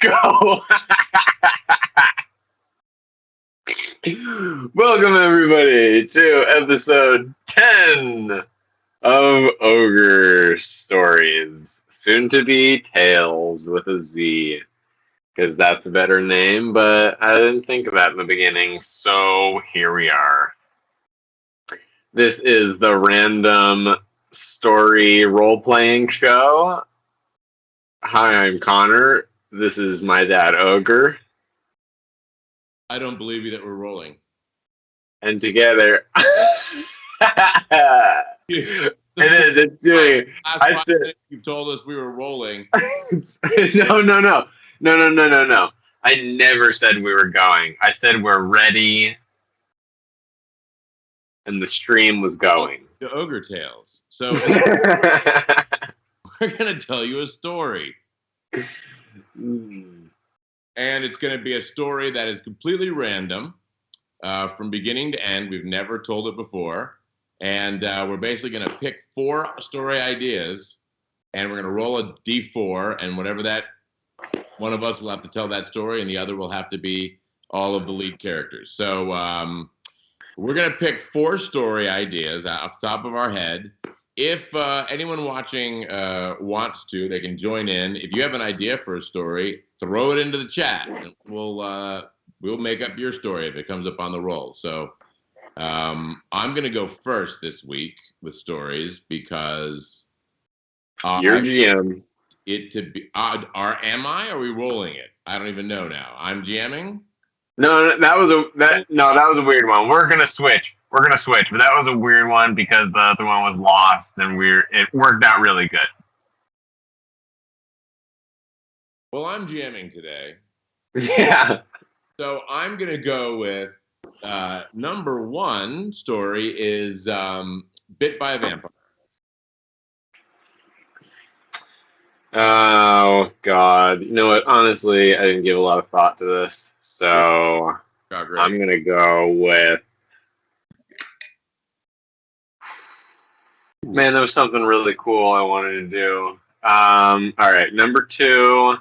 go. Welcome, everybody, to episode 10 of Ogre Stories. Soon to be Tailz with a Z, because that's a better name, but I didn't think of that in the beginning, so here we are. This is the random story role-playing show. Hi, I'm Connor. This is my dad, Ogre. I don't believe you that we're rolling. And together... It is. It's doing. Last 5 minutes you told us we were rolling. No. I never said we were going. I said we're ready, and the stream was going. The Ogre Tailz. So we're gonna tell you a story, and it's gonna be a story that is completely random, from beginning to end. We've never told it before. And we're basically going to pick 4 story ideas, and we're going to roll a d4, and whatever that, one of us will have to tell that story, and the other will have to be all of the lead characters. So we're going to pick 4 story ideas off the top of our head. If anyone watching wants to, they can join in. If you have an idea for a story, throw it into the chat, and we'll make up your story if it comes up on the roll. So I'm going to go first this week with stories because you're GM. It to be am I? Are we rolling it? I don't even know now. I'm GMing. No, that was a weird one. We're gonna switch, but that was a weird one because the other one was lost, and it worked out really good. Well, I'm GMing today. Yeah. So I'm going to go with. Number 1 story is Bit by a Vampire. Oh, God. You know what? Honestly, I didn't give a lot of thought to this. So I'm going to go with... Man, there was something really cool I wanted to do. All right, number 2...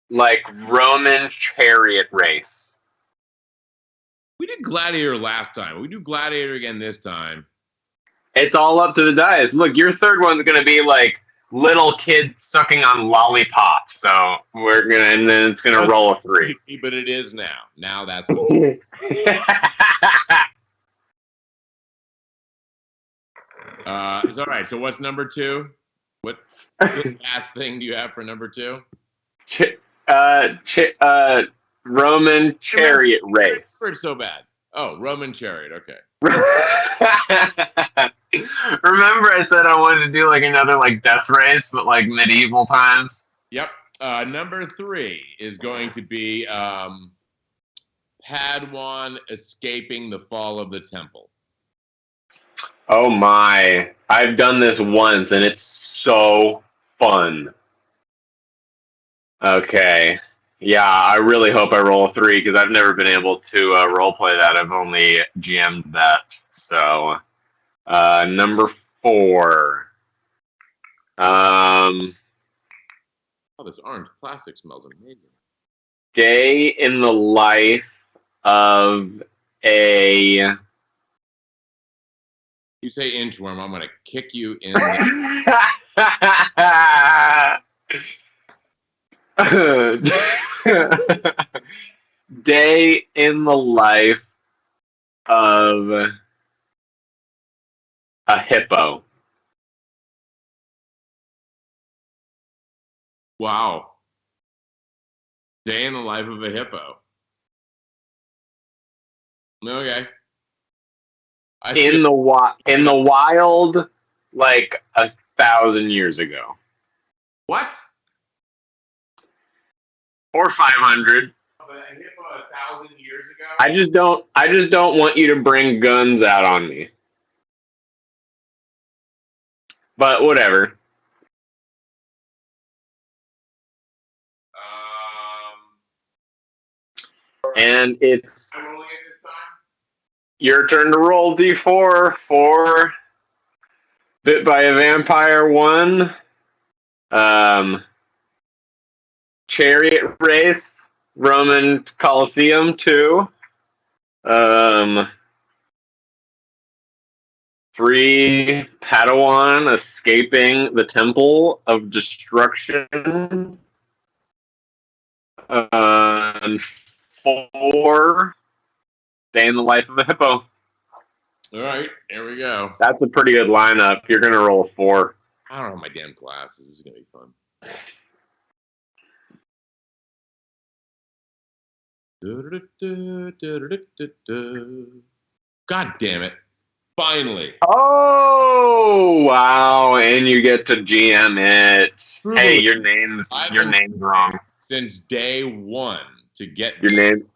like Roman chariot race. We did Gladiator last time. We do Gladiator again this time. It's all up to the dice. Look, your third one's gonna be like little kid sucking on lollipop. So and then it's gonna roll a 3. But it is now. Now that's. It's all right. So what's number 2? What last thing do you have for number 2? Roman chariot race. It's so bad. Oh, Roman chariot. Okay. Remember, I said I wanted to do like another like death race, but like medieval times. Yep. Number 3 is going to be Padawan escaping the fall of the temple. Oh my! I've done this once, and it's so fun. Okay. Yeah, I really hope I roll a 3 because I've never been able to roleplay that. I've only GM'd that. So, number 4. Oh, this orange plastic smells amazing. Day in the life of a... You say inchworm, I'm going to kick you in Day in the life of a hippo. Wow. Day in the life of a hippo. Okay. In the wild, like 1,000 years ago. What? Or 500. A hippo 1,000 years ago? I just don't want you to bring guns out on me. But whatever. And it's your turn to roll d4 for Bit by a Vampire 1, Chariot Race, Roman Coliseum 2, 3, Padawan Escaping the Temple of Destruction, and 4, Day in the Life of a Hippo. All right, here we go. That's a pretty good lineup. You're going to roll 4. I don't have my damn glasses. This is going to be fun. God damn it. Finally. Oh, wow. And you get to GM it. Truly. Hey, your name's wrong. Since day one to get your name.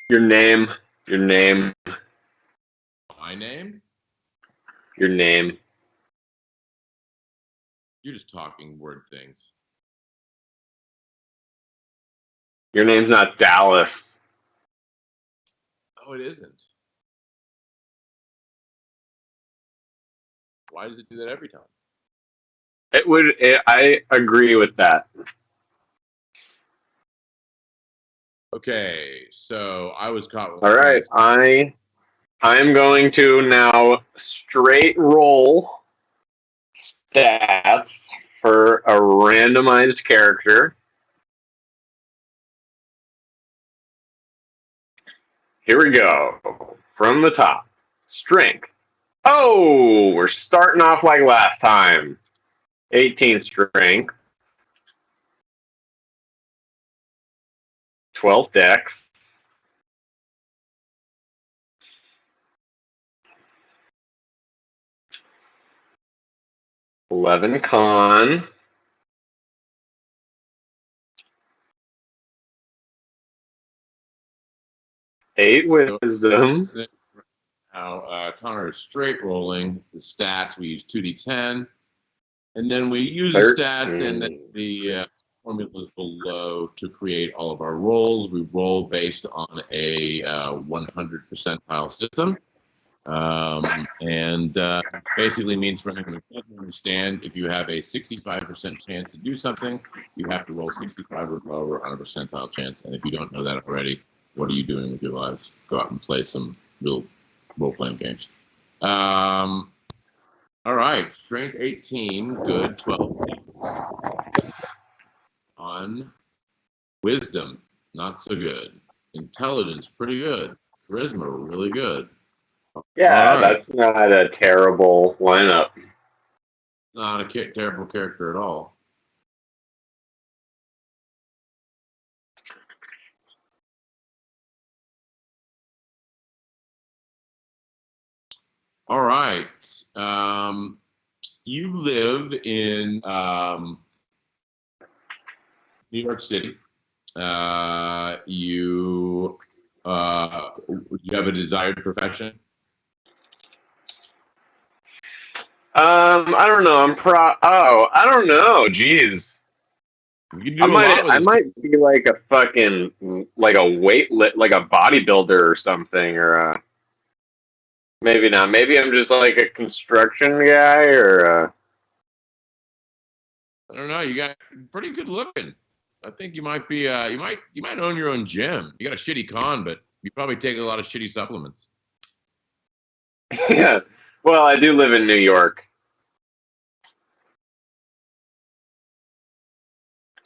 Your name. My name? Your name. You're just talking word things. Your name's not Dallas. Oh, it isn't. Why does it do that every time? I agree with that. Okay, so I was caught with... All right, I am going to now straight roll stats for a randomized character. Here we go. From the top. Strength. Oh, we're starting off like last time. 18 strength. 12 dex. 11 con. 8 wisdom. Now, Connor is straight rolling the stats. We use 2d10. And then we use the stats and the formulas below to create all of our rolls. We roll based on a 100 percentile system. And basically means for anyone who doesn't understand, if you have a 65% chance to do something, you have to roll 65 or lower on a percentile chance. And if you don't know that already, what are you doing with your lives? Go out and play some real role-playing games. All right, strength 18, good, 12 on wisdom, not so good. Intelligence, pretty good. Charisma, really good. Yeah, right. That's not a terrible lineup. Not a terrible character at all. All right. You live in New York City. You have a desired profession? I don't know. I don't know. Jeez. I might be like a fucking like a bodybuilder or something, or maybe not. Maybe I'm just like a construction guy, or I don't know. You got pretty good looking. I think you might be. You might own your own gym. You got a shitty con, but you probably take a lot of shitty supplements. Yeah. Well, I do live in New York.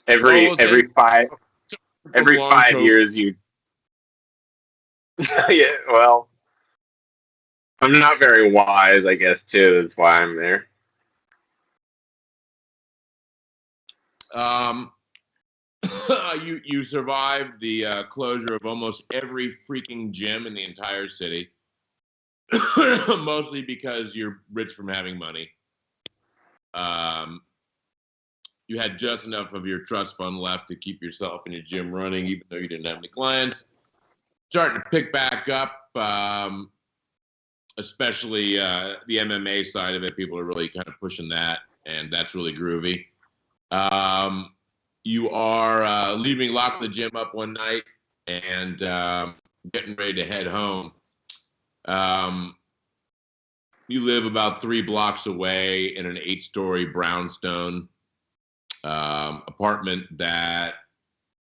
Every 5 years you. Yeah. Well, I'm not very wise, I guess, too. That's why I'm there. You survived the closure of almost every freaking gym in the entire city, mostly because you're rich from having money. You had just enough of your trust fund left to keep yourself and your gym running, even though you didn't have any clients. Starting to pick back up, especially the MMA side of it. People are really kind of pushing that, and that's really groovy. You are leaving, locking the gym up one night, and getting ready to head home. Um, you live about 3 blocks away in an 8-story brownstone apartment that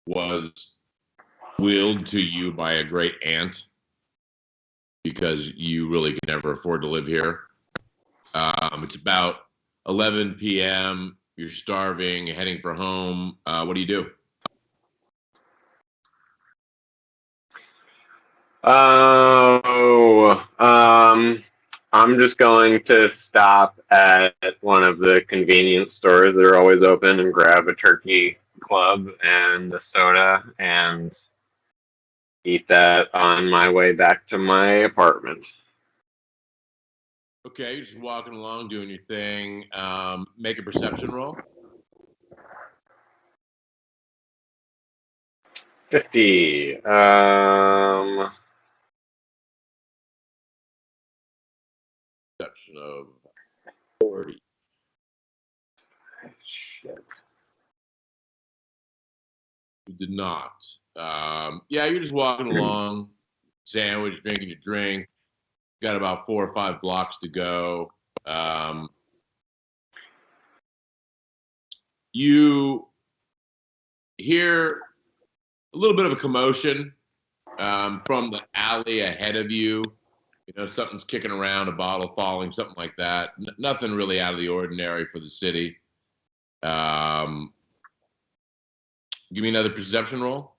was willed to you by a great aunt because you really could never afford to live here. It's about 11 p.m. You're starving, heading for home. What do you do? Oh, I'm just going to stop at one of the convenience stores that are always open and grab a turkey club and a soda and eat that on my way back to my apartment. Okay, you're just walking along, doing your thing. Make a perception roll. 50. Perception of 40. Shit. You did not. Yeah, you're just walking along, sandwich, drinking your drink. Got about 4 or 5 blocks to go. You hear a little bit of a commotion from the alley ahead of you. You know, something's kicking around, a bottle falling, something like that. Nothing really out of the ordinary for the city. Give me another perception roll.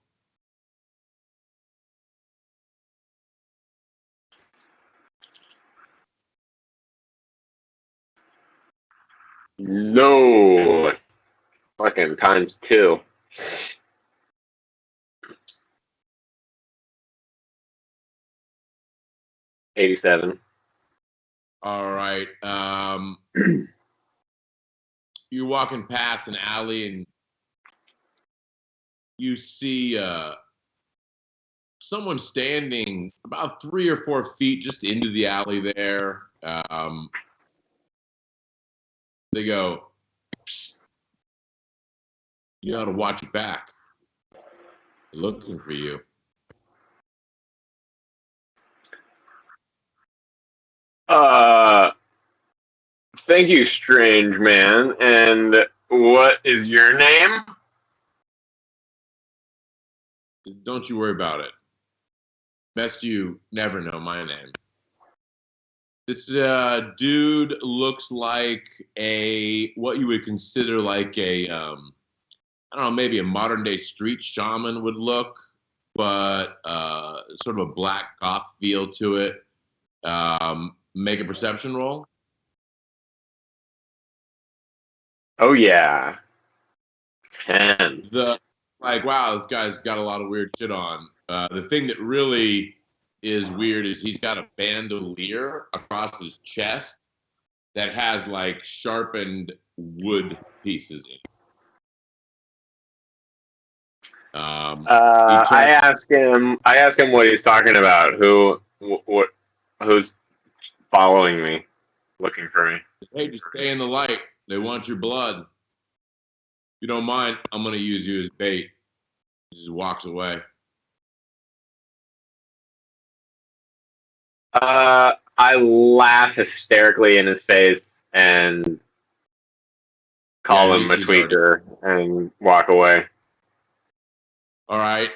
No. Fucking times 2. 87. All right. You're walking past an alley and you see someone standing about 3 or 4 feet just into the alley there. They go, "Psst, you ought to watch your back. They're looking for you." Uh, Thank you, strange man. And what is your name? Don't you worry about it. Best you never know my name. This dude looks like what you would consider like I don't know, maybe a modern day street shaman would look, but sort of a black goth feel to it. Make a perception roll. Oh, yeah. 10. The like, wow, this guy's got a lot of weird shit on. The thing that really is weird is he's got a bandolier across his chest that has like sharpened wood pieces in it. I ask him. I ask him what he's talking about. Who's following me, looking for me? Hey, just stay in the light. They want your blood. If you don't mind, I'm gonna use you as bait. He just walks away. I laugh hysterically in his face and call him a He's already. tweaker and walk away. All right.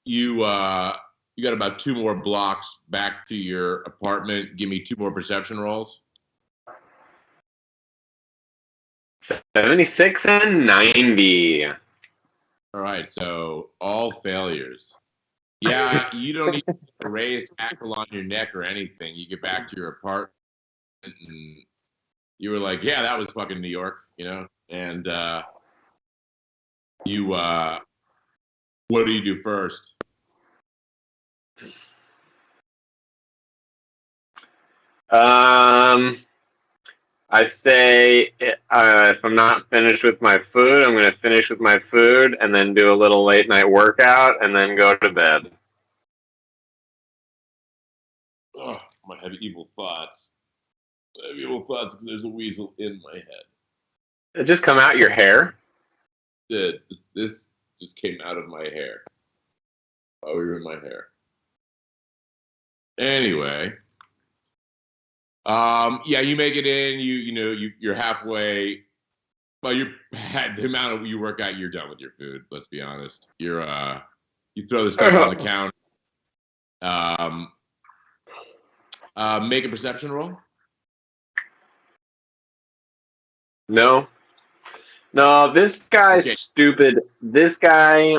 You got about 2 more blocks back to your apartment. Give me 2 more perception rolls. 76 and 90. All right, so all failures. Yeah, you don't even get a raised tackle on your neck or anything. You get back to your apartment and you were like, yeah, that was fucking New York, you know? And you what do you do first? I say if I'm not finished with my food, I'm going to finish with my food and then do a little late night workout and then go to bed. Oh, I might have evil thoughts. I have evil thoughts because there's a weasel in my head. It just come out your hair. This just came out of my hair. Oh, you're in my hair. Anyway, yeah, you make it in. You're halfway. Well, you're the amount of you work out, you're done with your food. Let's be honest. You throw the stuff on the counter. Make a perception roll. No. No, this guy's stupid. This guy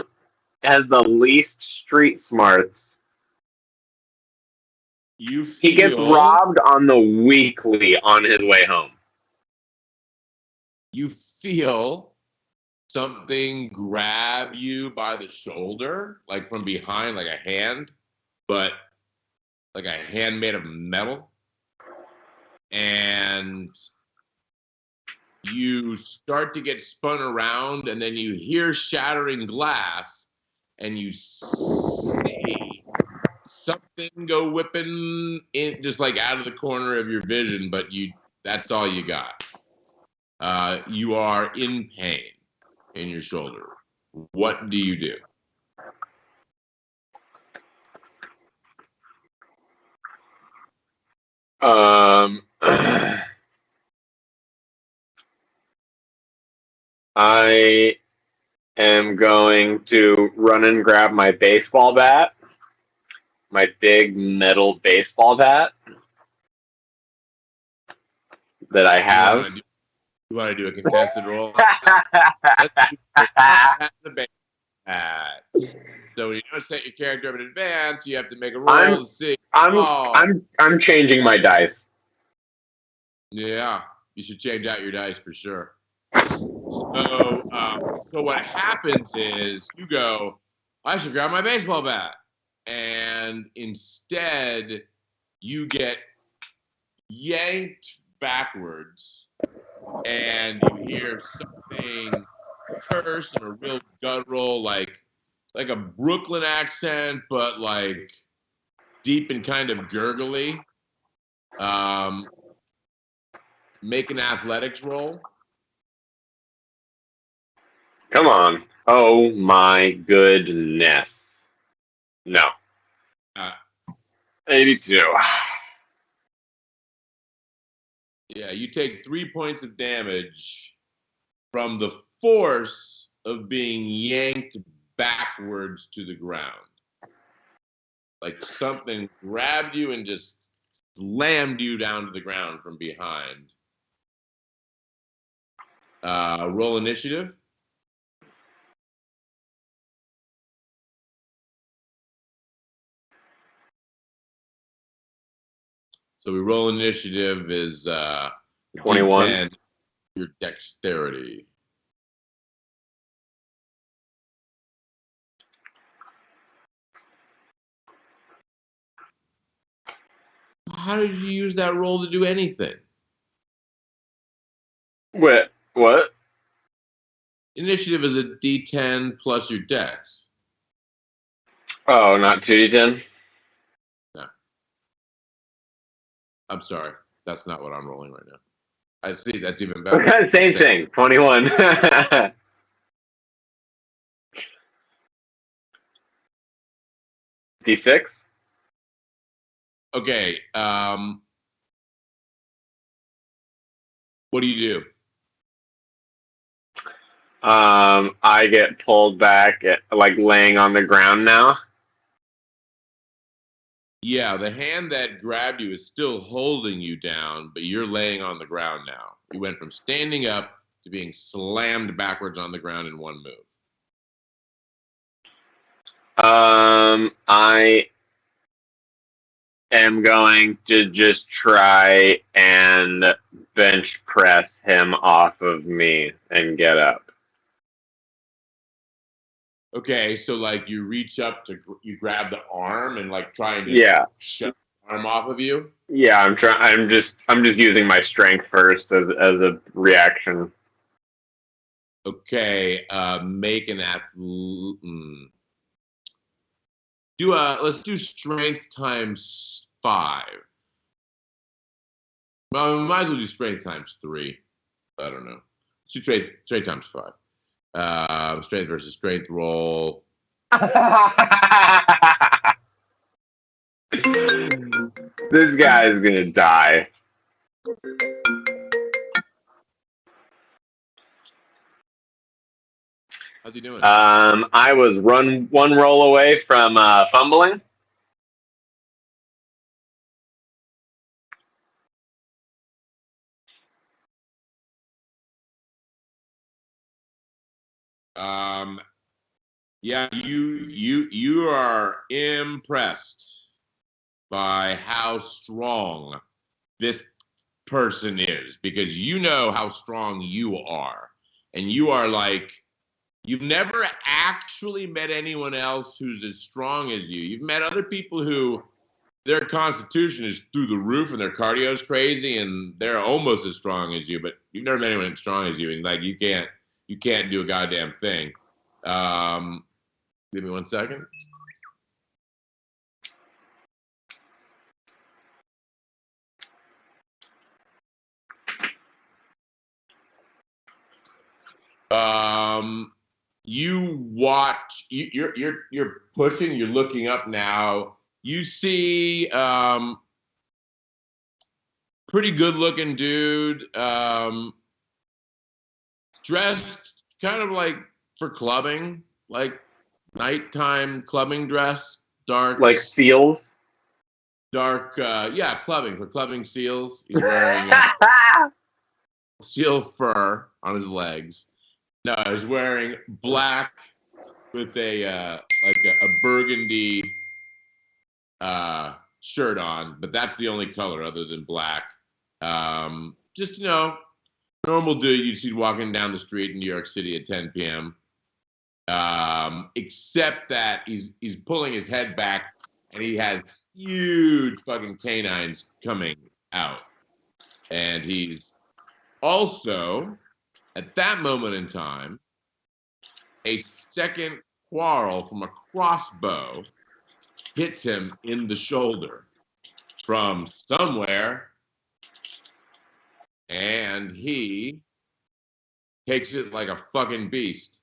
has the least street smarts. He gets robbed on the weekly on his way home. You feel something grab you by the shoulder, like from behind, like a hand, but like a hand made of metal. And you start to get spun around, and then you hear shattering glass, and you see something go whipping in, just like out of the corner of your vision, but that's all you got. You are in pain in your shoulder. What do you do? I am going to run and grab my baseball bat, my big metal baseball bat that I have. You want to do a contested roll? So when you don't set your character up in advance, you have to make a roll to see. I'm changing my dice. Yeah, you should change out your dice for sure. So what happens is you go, I should grab my baseball bat, and instead you get yanked backwards, and you hear something curse in a real guttural, like a Brooklyn accent, but like deep and kind of gurgly. Make an athletics roll. Come on. Oh my goodness. No. 82. Yeah, you take 3 points of damage from the force of being yanked backwards to the ground. Like something grabbed you and just slammed you down to the ground from behind. Roll initiative. So we roll initiative is 21. D10, your dexterity. How did you use that roll to do anything? What? Initiative is a D10 plus your dex. Oh, not 2d10? No. I'm sorry. That's not what I'm rolling right now. I see. That's even better. Same thing. 21. D6? Okay. What do you do? I get pulled back, like laying on the ground now. Yeah, the hand that grabbed you is still holding you down, but you're laying on the ground now. You went from standing up to being slammed backwards on the ground in one move. I am going to just try and bench press him off of me and get up. Okay, so like you reach up you grab the arm and like trying to shut the arm off of you. Yeah, I'm just using my strength first as a reaction. Okay, make an let's do strength times 5. Well, we might as well do strength times 3. I don't know. Let's do strength times 5. Strength versus strength roll. This guy is gonna die. How's he doing? I was one roll away from fumbling. Yeah, you are impressed by how strong this person is because you know how strong you are, and you are like you've never actually met anyone else who's as strong as you. You've met other people who their constitution is through the roof and their cardio is crazy and they're almost as strong as you, but you've never met anyone as strong as you, and like you can't do a goddamn thing. Give me 1 second. You watch. You're pushing. You're looking up now. You see, pretty good looking dude, dressed kind of like for clubbing, like nighttime clubbing dress, Like seals. Yeah, clubbing for clubbing seals. He's wearing seal fur on his legs. No, he's wearing black with a like a burgundy shirt on, but that's the only color other than black. Just normal dude you'd see walking down the street in New York City at 10 p.m. Except that he's pulling his head back and he has huge fucking canines coming out, and he's also at that moment in time a second quarrel from a crossbow hits him in the shoulder from somewhere, and he takes it like a fucking beast.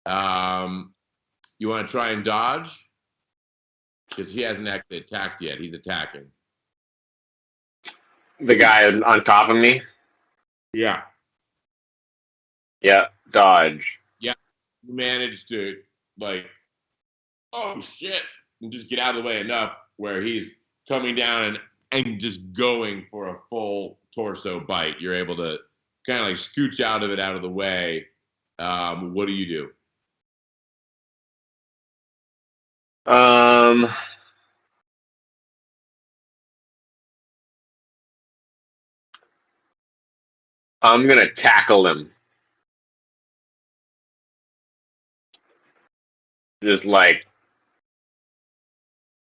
You want to try and dodge? Because he hasn't actually attacked yet. He's attacking. The guy on top of me. Yeah. Yeah, dodge. Yeah. You managed to, like, oh shit, and just get out of the way enough where he's coming down and just going for a full torso bite. You're able to kind of like scooch out of it out of the way. What do you do? Um, I'm gonna tackle him. Just like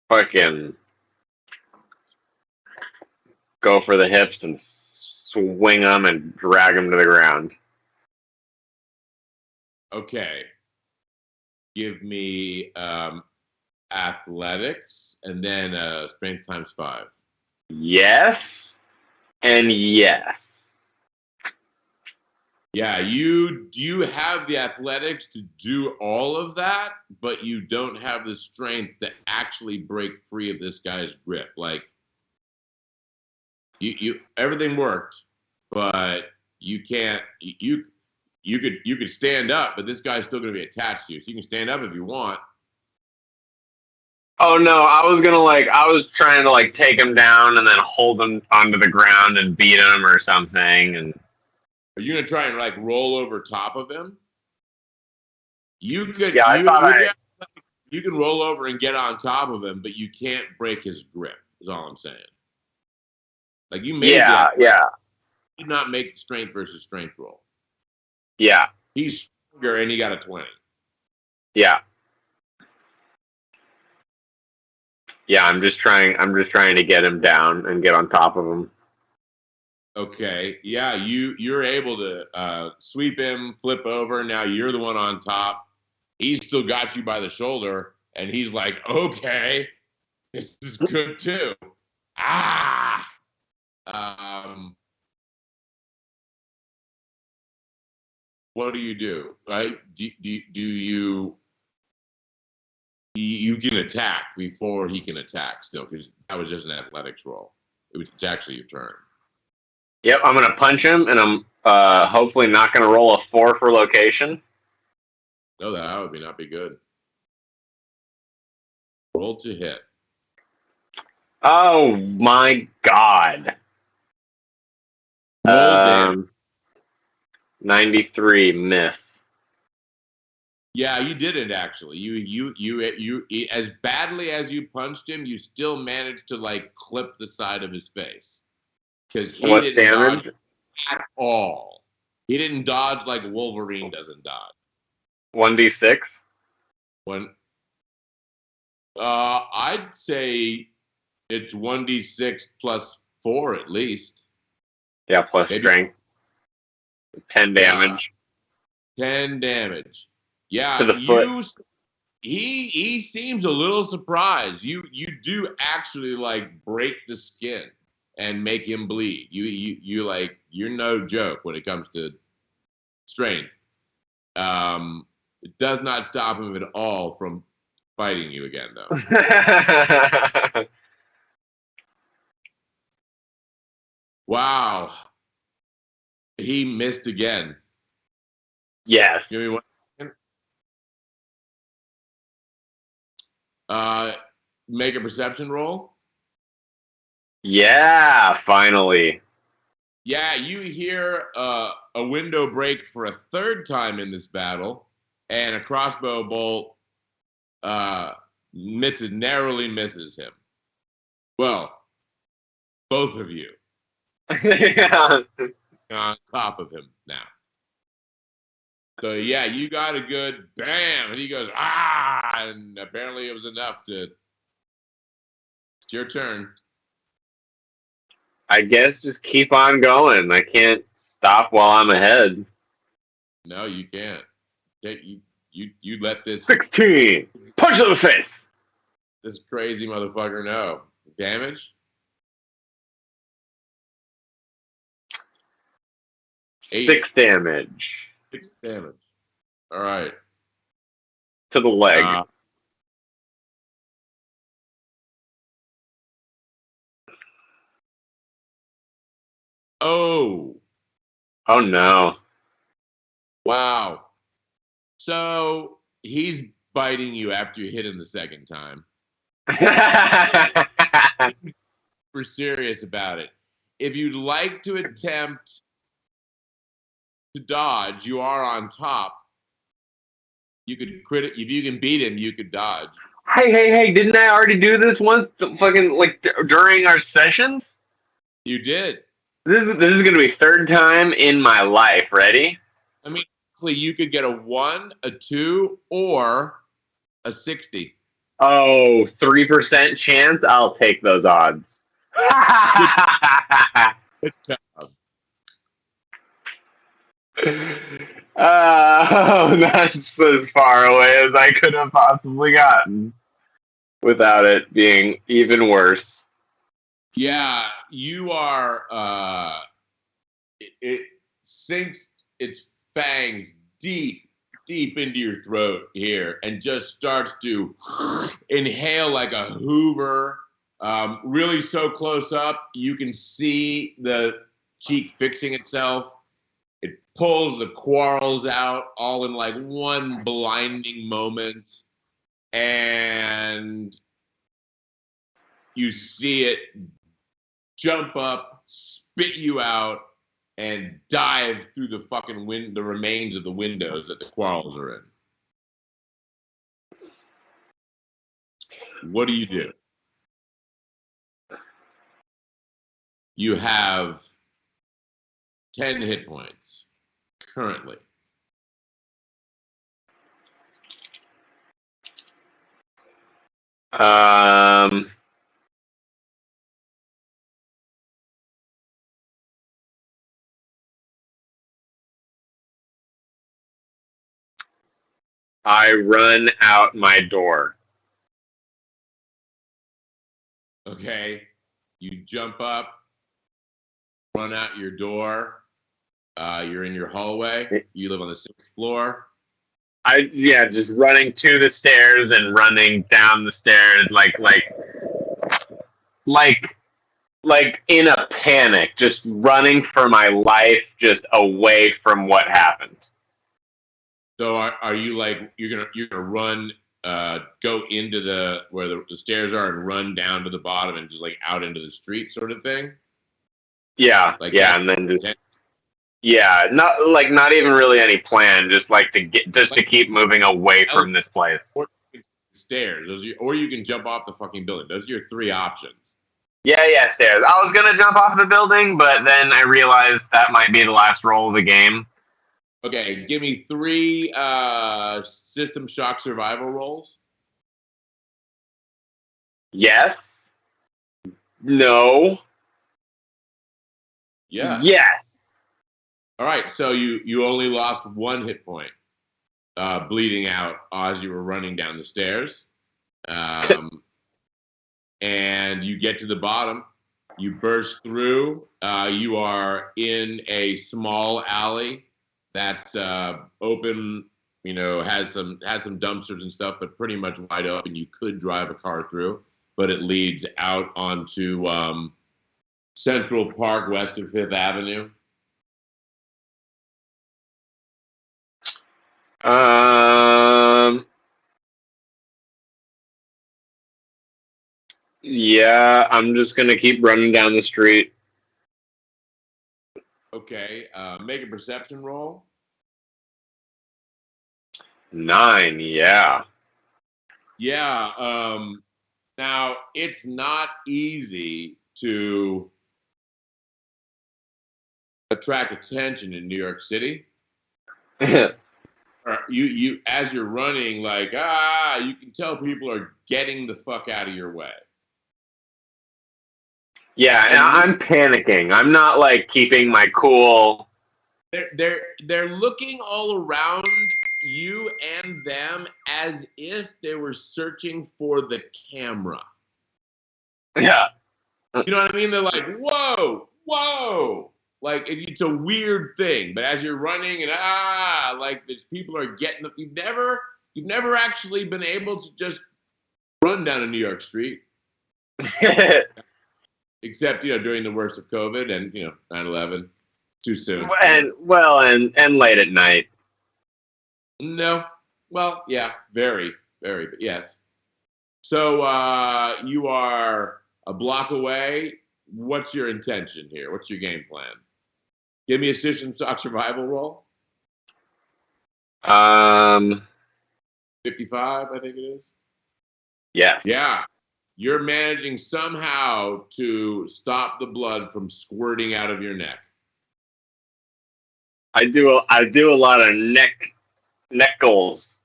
fucking go for the hips and swing him and drag him to the ground. Okay. Give me athletics and then strength times 5. Yes and yes. Yeah, you have the athletics to do all of that, but you don't have the strength to actually break free of this guy's grip. Like you everything worked, but you can't you could stand up, but this guy's still going to be attached to you. So you can stand up if you want. Oh no, I was trying to like take him down and then hold him onto the ground and beat him or something. And Are you going to try and like roll over top of him? You could yeah, I you thought with I your you can roll over and get on top of him, but you can't break his grip. Is all I'm saying. Like you made yeah, that, yeah, did not make the strength versus strength roll. yeah, He's stronger and he got a 20. yeah. Yeah, I'm just trying to get him down and get on top of him. Okay, yeah, you're able to sweep him, flip over. Now you're the one on top. He's still got you by the shoulder, and he's like, "Okay, this is good too." Ah, um, what do you do? Right? Do you You can attack before he can attack still, because that was just an athletics roll. It's actually your turn. Yep, I'm going to punch him, and I'm hopefully not going to roll a 4 for location. No, that would not be good. Roll to hit. Oh, my God. Roll damage. 93, miss. Yeah, you didn't actually. You as badly as you punched him, you still managed to like clip the side of his face because he What's didn't damage? dodge at all. He didn't dodge like Wolverine doesn't dodge. 1d6? When I'd say it's 1d6 plus 4 at least. Yeah, plus Maybe, strength. 10 damage. 10 damage. Yeah, To the foot. He seems a little surprised. You do actually like break the skin and make him bleed. You like you're no joke when it comes to strength. It does not stop him at all from fighting you again, though. Wow, he missed again. Yes. Give me one second. Make a perception roll. Yeah, finally. Yeah, you hear a window break for a third time in this battle, and a crossbow bolt narrowly misses him. Well, both of you Yeah. on top of him now. So yeah, you got a good bam, and he goes and apparently it was enough to. It's your turn. I guess just keep on going. I can't stop while I'm ahead. No, you can't. You let this 16! Punch to the face! this crazy motherfucker know. Damage? 6 damage. 6 damage. All right. To the leg. Oh no. wow. So he's biting you after you hit him the second time. We're serious about it. If you'd like to attempt to dodge, you are on top. You could crit it. If you can beat him, you could dodge. Hey, didn't I already do this once during our sessions? You did. This is gonna be third time in my life. Ready? I mean, honestly, you could get a 1, a 2, or a 60. Oh, 3% chance? I'll take those odds. Good job. That's as far away as I could have possibly gotten without it being even worse. Yeah, you are. It sinks its fangs deep into your throat here, and just starts to inhale like a Hoover. Really, so close up, you can see the cheek fixing itself. It pulls the quarrels out all in like one blinding moment, and you see it jump up, spit you out, and dive through the fucking the remains of the windows that the quarrels are in. What do? You have 10 hit points currently. I run out my door. Okay. You jump up, run out your door. You're in your hallway. You live on the 6th floor. just running to the stairs and running down the stairs like in a panic, just running for my life, just away from what happened. So are you like you're gonna run, go into where the stairs are and run down to the bottom and just like out into the street sort of thing? Yeah, Like yeah, and then not even really any plan, just like to keep moving away from this place. Or stairs, or you can jump off the fucking building. Those are your three options. Yeah, stairs. I was gonna jump off the building, but then I realized that might be the last roll of the game. Okay, give me three System Shock survival rolls. Yes. No. Yeah. Yes. All right, so you only lost 1 hit point, bleeding out as you were running down the stairs. And you get to the bottom. You burst through. You are in a small alley that's open. You know, had some dumpsters and stuff, but pretty much wide open. You could drive a car through, but it leads out onto Central Park, west of Fifth Avenue. Yeah, I'm just gonna keep running down the street. Okay, make a perception roll. 9, yeah. Yeah. Now it's not easy to attract attention in New York City. You as you're running, like you can tell people are getting the fuck out of your way. Yeah, and I'm panicking. I'm not like keeping my cool. They're looking all around you and them as if they were searching for the camera. Yeah. You know what I mean? They're like, whoa, whoa. Like it's a weird thing, but as you're running and like these people are getting. You've never actually been able to just run down a New York street, except during the worst of COVID and 9/11. Too soon. And late at night. No, well, yeah, very, very, but yes. So you are a block away. What's your intention here? What's your game plan? Give me a System Shock survival roll. 55, I think it is. Yes. Yeah. You're managing somehow to stop the blood from squirting out of your neck. I do a lot of neck goals.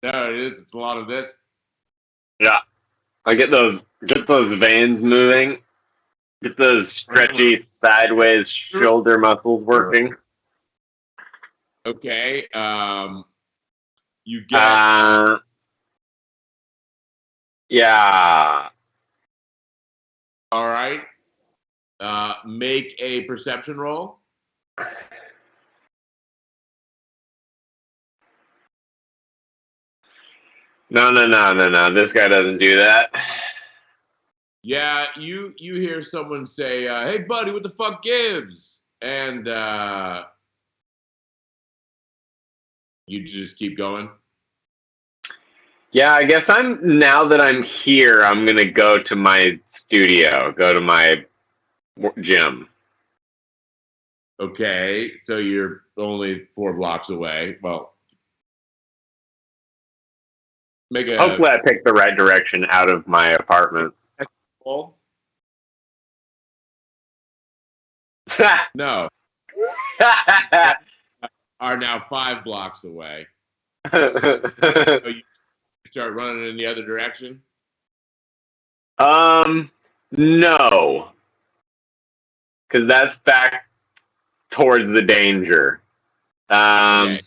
There it is. It's a lot of this. Yeah. I get those veins moving. Get those stretchy sideways shoulder muscles working. Okay. You get. Yeah. All right. Make a perception roll. No. This guy doesn't do that. Yeah, you hear someone say, "Hey, buddy, what the fuck gives?" And you just keep going. Yeah, I guess now that I'm here, I'm gonna go to my studio, go to my gym. Okay, so you're only 4 blocks away. Well, hopefully I picked the right direction out of my apartment. No. Are now 5 blocks away. So you start running in the other direction? No. Because that's back towards the danger. Okay.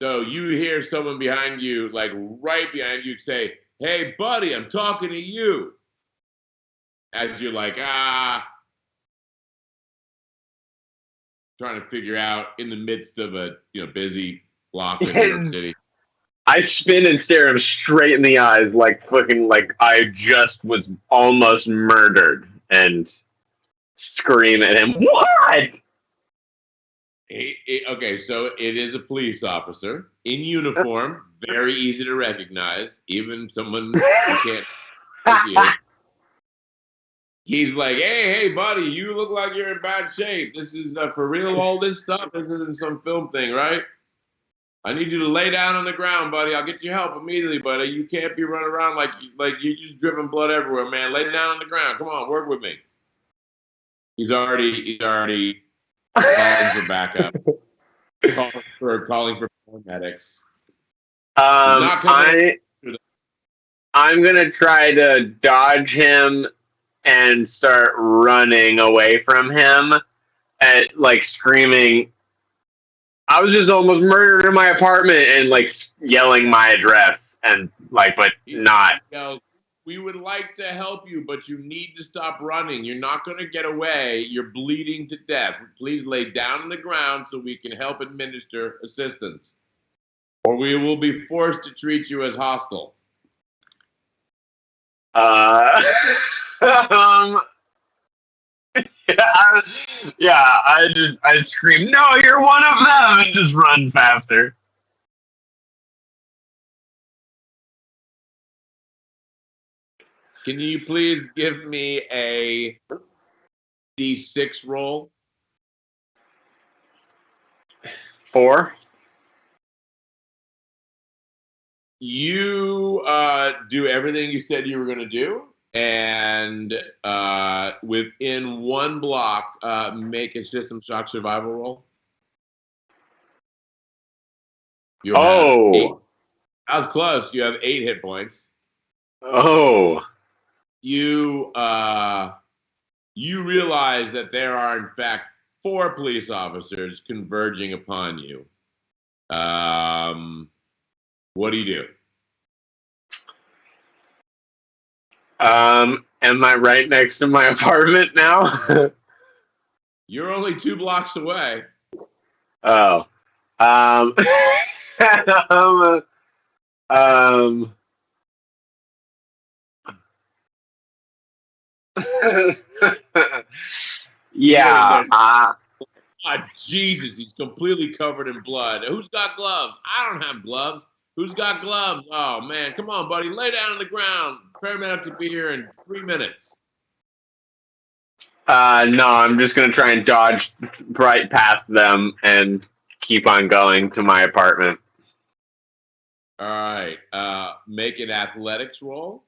So you hear someone behind you, like right behind you, say, "Hey, buddy, I'm talking to you." As you're like, trying to figure out in the midst of a busy block of New York City. I spin and stare him straight in the eyes like fucking like I just was almost murdered and scream at him, "What?" Okay, so it is a police officer in uniform, very easy to recognize, even someone who can't like you. He's like, hey, buddy, you look like you're in bad shape. This is for real, all this stuff? This isn't some film thing, right? I need you to lay down on the ground, buddy. I'll get you help immediately, buddy. You can't be running around like you're just dripping blood everywhere, man. Lay down on the ground. Come on, work with me. He's already calling for backup, calling for paramedics. I'm gonna try to dodge him and start running away from him, at like screaming, "I was just almost murdered in my apartment," and like yelling my address and like, but not. We would like to help you, but you need to stop running. You're not going to get away. You're bleeding to death. Please lay down on the ground so we can help administer assistance, or we will be forced to treat you as hostile. I scream, "No, you're one of them," and just run faster. Can you please give me a D6 roll? 4. You do everything you said you were going to do, and within one block, make a system shock survival roll. You have 8. That was close. You have 8 hit points. Oh. You realize that there are, in fact, 4 police officers converging upon you. What do you do? Am I right next to my apartment now? You're only 2 blocks away. Oh. Yeah. Oh, Jesus, he's completely covered in blood. Who's got gloves? I don't have gloves. Who's got gloves? Oh, man. Come on, buddy. Lay down on the ground. Paramedics will be here in 3 minutes. No, I'm just going to try and dodge right past them and keep on going to my apartment. All right. Make an athletics roll.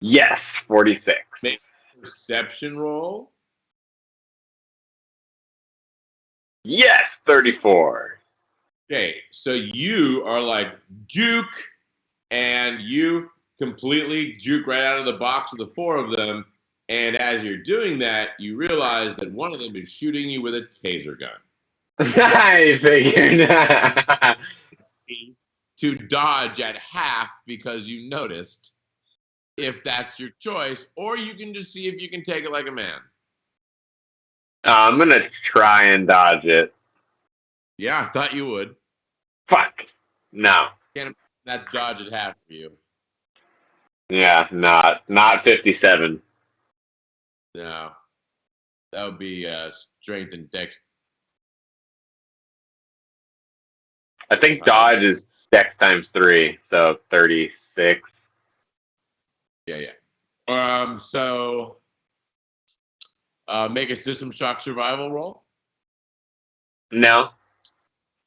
Yes, 46. Make a perception roll. Yes, 34. Okay, so you are like juke, and you completely juke right out of the box of the 4 of them. And as you're doing that, you realize that one of them is shooting you with a taser gun. I figured. To dodge at half because you noticed, if that's your choice, or you can just see if you can take it like a man. I'm going to try and dodge it. Yeah, I thought you would. Fuck. No. That's dodge at half for you. Yeah, not 57. No. That would be strength and dex. I think dodge is dex times 3, so 36. Yeah. So make a system shock survival roll. No.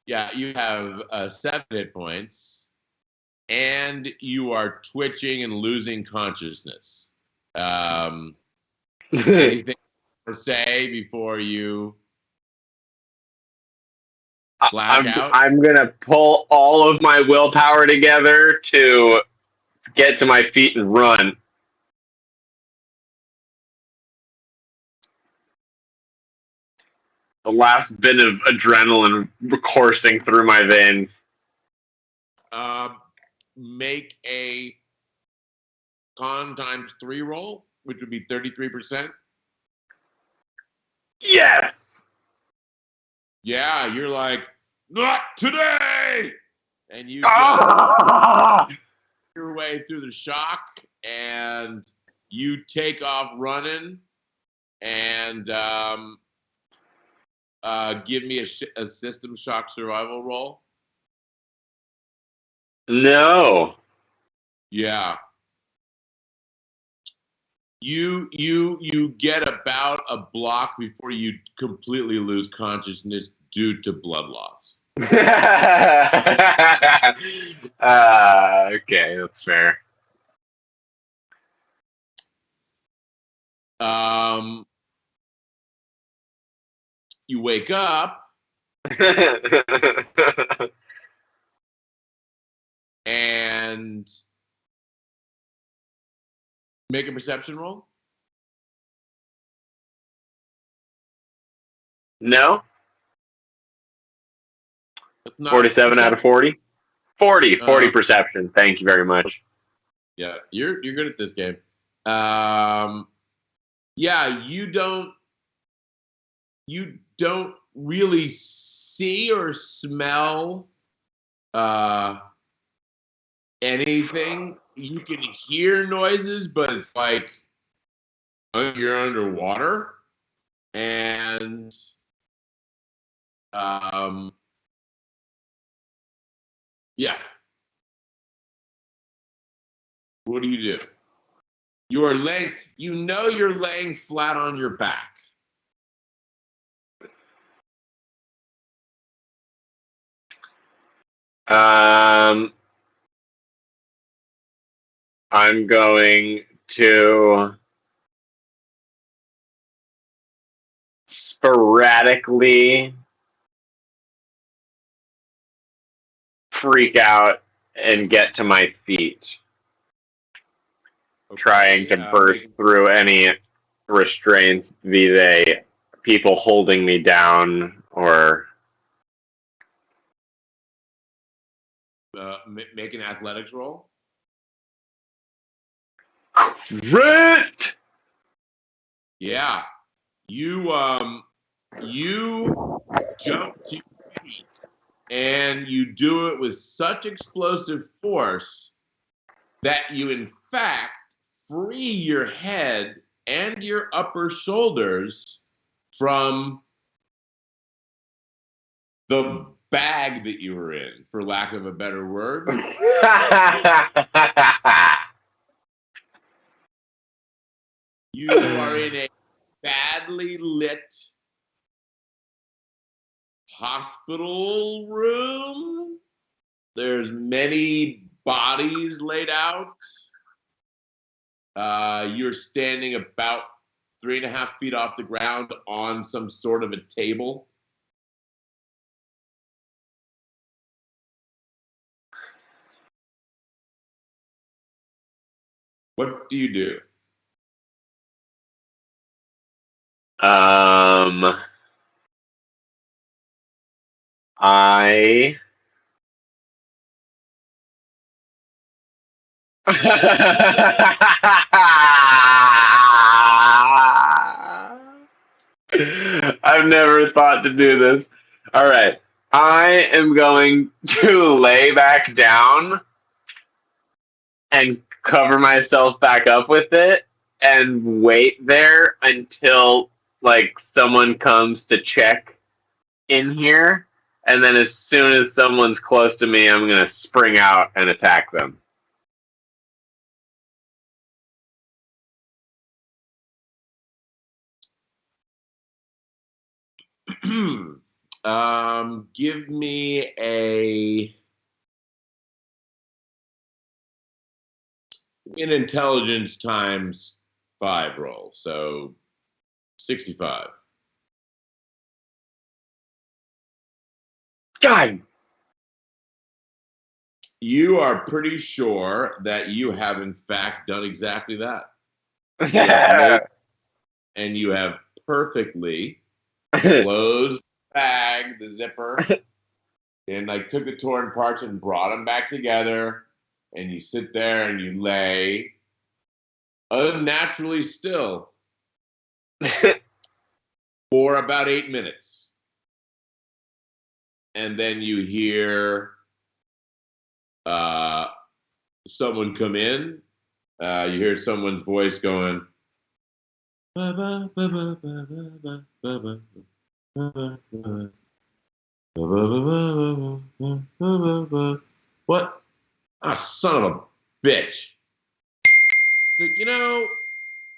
Yeah, you have 7 hit points, and you are twitching and losing consciousness. Anything to say before you black out? I'm going to pull all of my willpower together to get to my feet and run. The last bit of adrenaline coursing through my veins. Make a con times 3 roll, which would be 33%. Yes! Yeah, you're like, not today. And you Ah! just your way through the shock, and you take off running, and give me a system shock survival roll. No. Yeah. You get about a block before you completely lose consciousness due to blood loss. Okay, that's fair. You wake up and make a perception roll. No? That's not 47 out of 40? 40 perception. Thank you very much. Yeah, you're good at this game. Yeah, you don't really see or smell anything. You can hear noises, but it's like you're underwater, and yeah. What do you do? You're laying flat on your back. I'm going to sporadically freak out and get to my feet, trying to burst through any restraints, be they people holding me down or... Make an athletics roll. Crit! Yeah, you jump to your feet, and you do it with such explosive force that you, in fact, free your head and your upper shoulders from the bag that you were in, for lack of a better word. You are in a badly lit hospital room. There's many bodies laid out. You're standing about 3.5 feet off the ground on some sort of a table. What do you do? I I've never thought to do this. All right. I am going to lay back down and cover myself back up with it and wait there until like someone comes to check in here, and then as soon as someone's close to me, I'm gonna spring out and attack them. Give me an intelligence times 5 roll, so 65. God. You are pretty sure that you have, in fact, done exactly that. And you have perfectly closed the bag, the zipper, and like took the torn parts and brought them back together. And you sit there and you lay unnaturally still for about 8 minutes. and then you hear someone come in. You hear someone's voice going. What? Ah, son of a bitch. Like,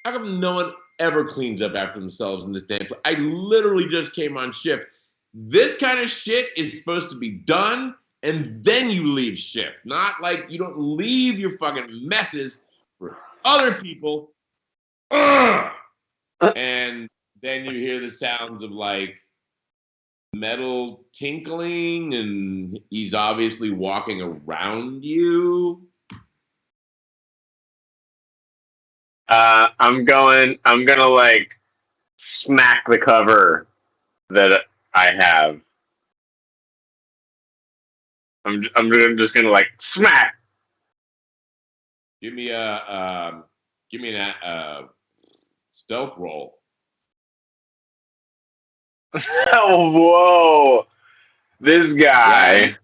how come no one ever cleans up after themselves in this damn place? I literally just came on shift. This kind of shit is supposed to be done, and then you leave shift. Not like you don't leave your fucking messes for other people. Ugh! And then you hear the sounds of like metal tinkling, and he's obviously walking around you. I'm gonna like smack the cover that I have. I'm just gonna like smack. Give me a stealth roll. Oh, whoa. This guy.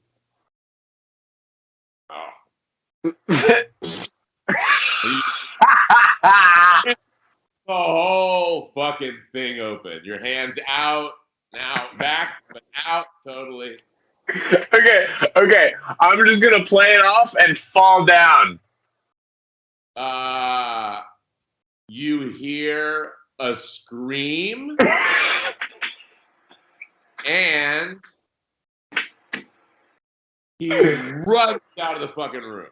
The whole fucking thing open. Your hands out, now back, but out totally. Okay. I'm just gonna play it off and fall down. You hear a scream, and he runs out of the fucking room.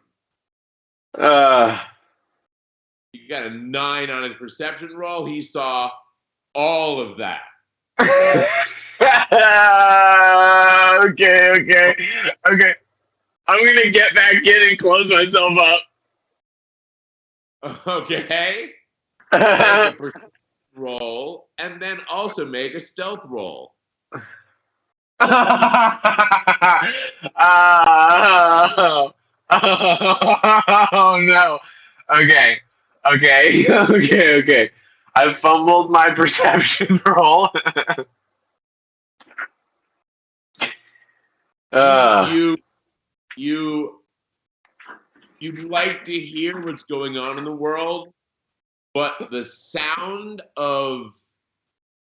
You got a 9 on his perception roll. He saw all of that. Okay. I'm gonna get back in and close myself up. Okay. Make a perception roll, and then also make a stealth roll. Oh no. Okay. I fumbled my perception roll. You'd like to hear what's going on in the world, but the sound of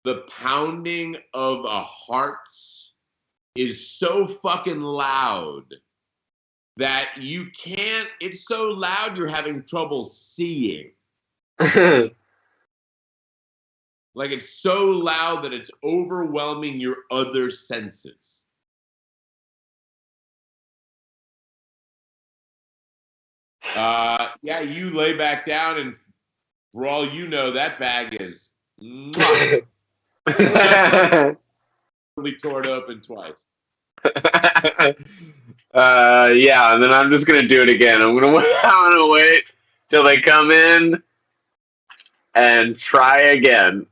the pounding of a hearts is so fucking loud that you can't, it's so loud you're having trouble seeing. Like it's so loud that it's overwhelming your other senses. Yeah, you lay back down, and for all you know, that bag is totally torn open twice. Yeah, and then I'm just gonna do it again. I'm gonna wait till they come in and try again.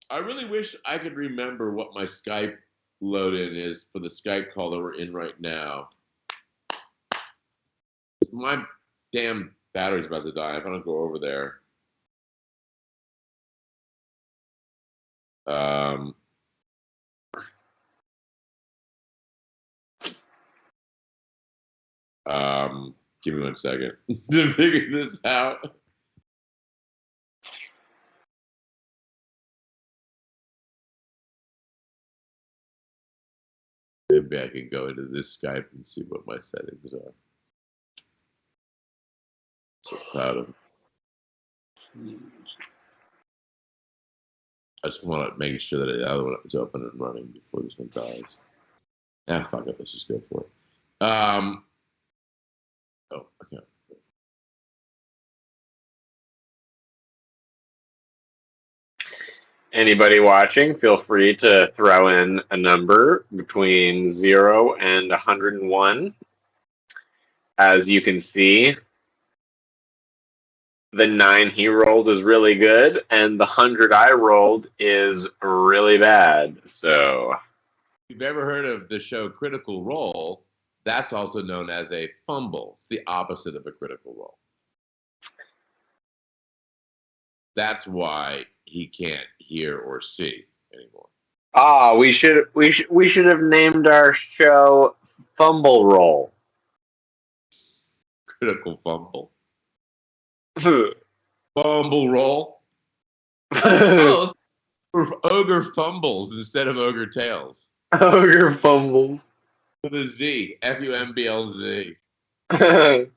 I really wish I could remember what my Skype load-in is for the Skype call that we're in right now. My damn battery's about to die if I don't go over there. Give me 1 second to figure this out. Maybe I can go into this Skype and see what my settings are. So proud of him. I just want to make sure that the other one is open and running before this one dies. Fuck it. Let's just go for it. Okay. Anybody watching, feel free to throw in a number between 0 and 101. As you can see, the 9 he rolled is really good, and the 100 I rolled is really bad. So, if you've ever heard of the show Critical Role, that's also known as a fumble. It's the opposite of a critical role. That's why he can't hear or see anymore. We should have named our show Fumble Roll. Critical fumble. Fumble roll. Oh, let's go for Ogre Fumbles instead of Ogre Tailz. Ogre Fumbles. With a Z. F-U-M-B-L-Z. Okay.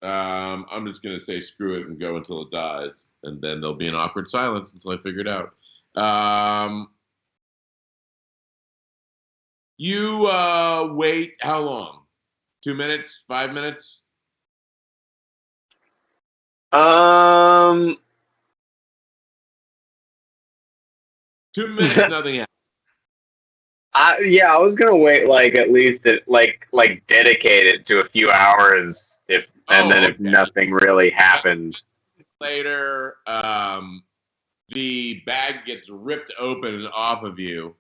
I'm just going to say screw it and go until it dies. And then there'll be an awkward silence until I figure it out. You wait how long? 2 minutes? 5 minutes? Um, 2 minutes, nothing happens. I was gonna wait like at least like dedicate it to a few hours and then if Okay. nothing really happened. Later, the bag gets ripped open off of you,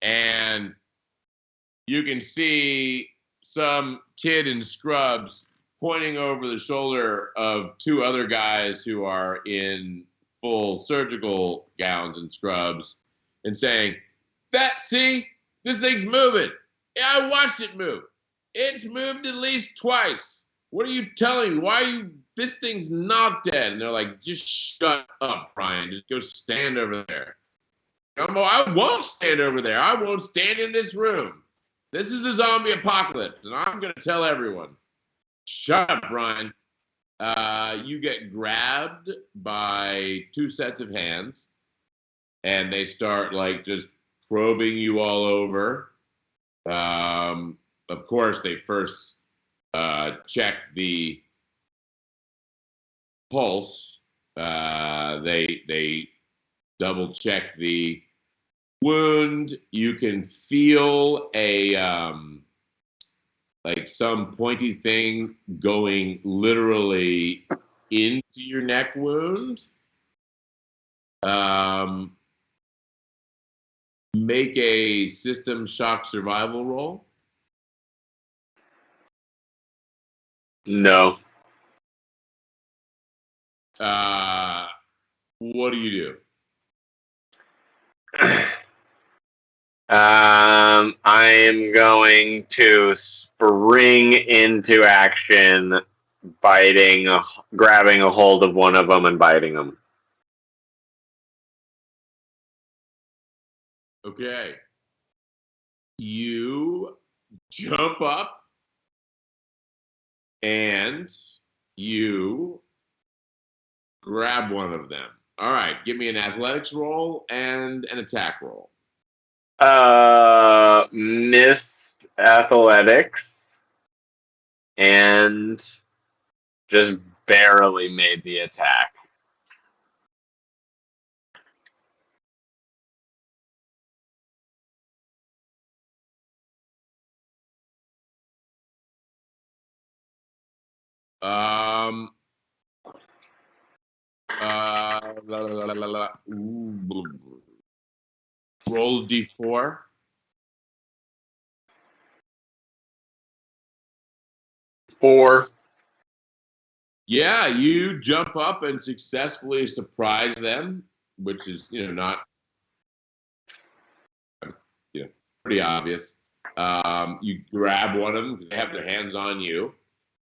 and you can see some kid in scrubs pointing over the shoulder of two other guys who are in full surgical gowns and scrubs and saying, see, this thing's moving. Yeah, I watched it move. It's moved at least twice. What are you telling me? This thing's not dead. And they're like, just shut up, Brian. Just go stand over there. I won't stand over there. I won't stand in this room. This is the zombie apocalypse, and I'm going to tell everyone. Shut up, Brian. You get grabbed by two sets of hands, and they start like just probing you all over. Of course, they first check the pulse. They double check the wound. You can feel a like some pointy thing going literally into your neck wound. Make a system shock survival roll. No. What do you do? I am going to spring into action, grabbing a hold of one of them and biting them. Okay. You jump up and you grab one of them. All right, give me an athletics roll and an attack roll. Missed athletics and just barely made the attack. Roll d4. 4. Yeah, you jump up and successfully surprise them, which is not pretty obvious. You grab one of them because they have their hands on you,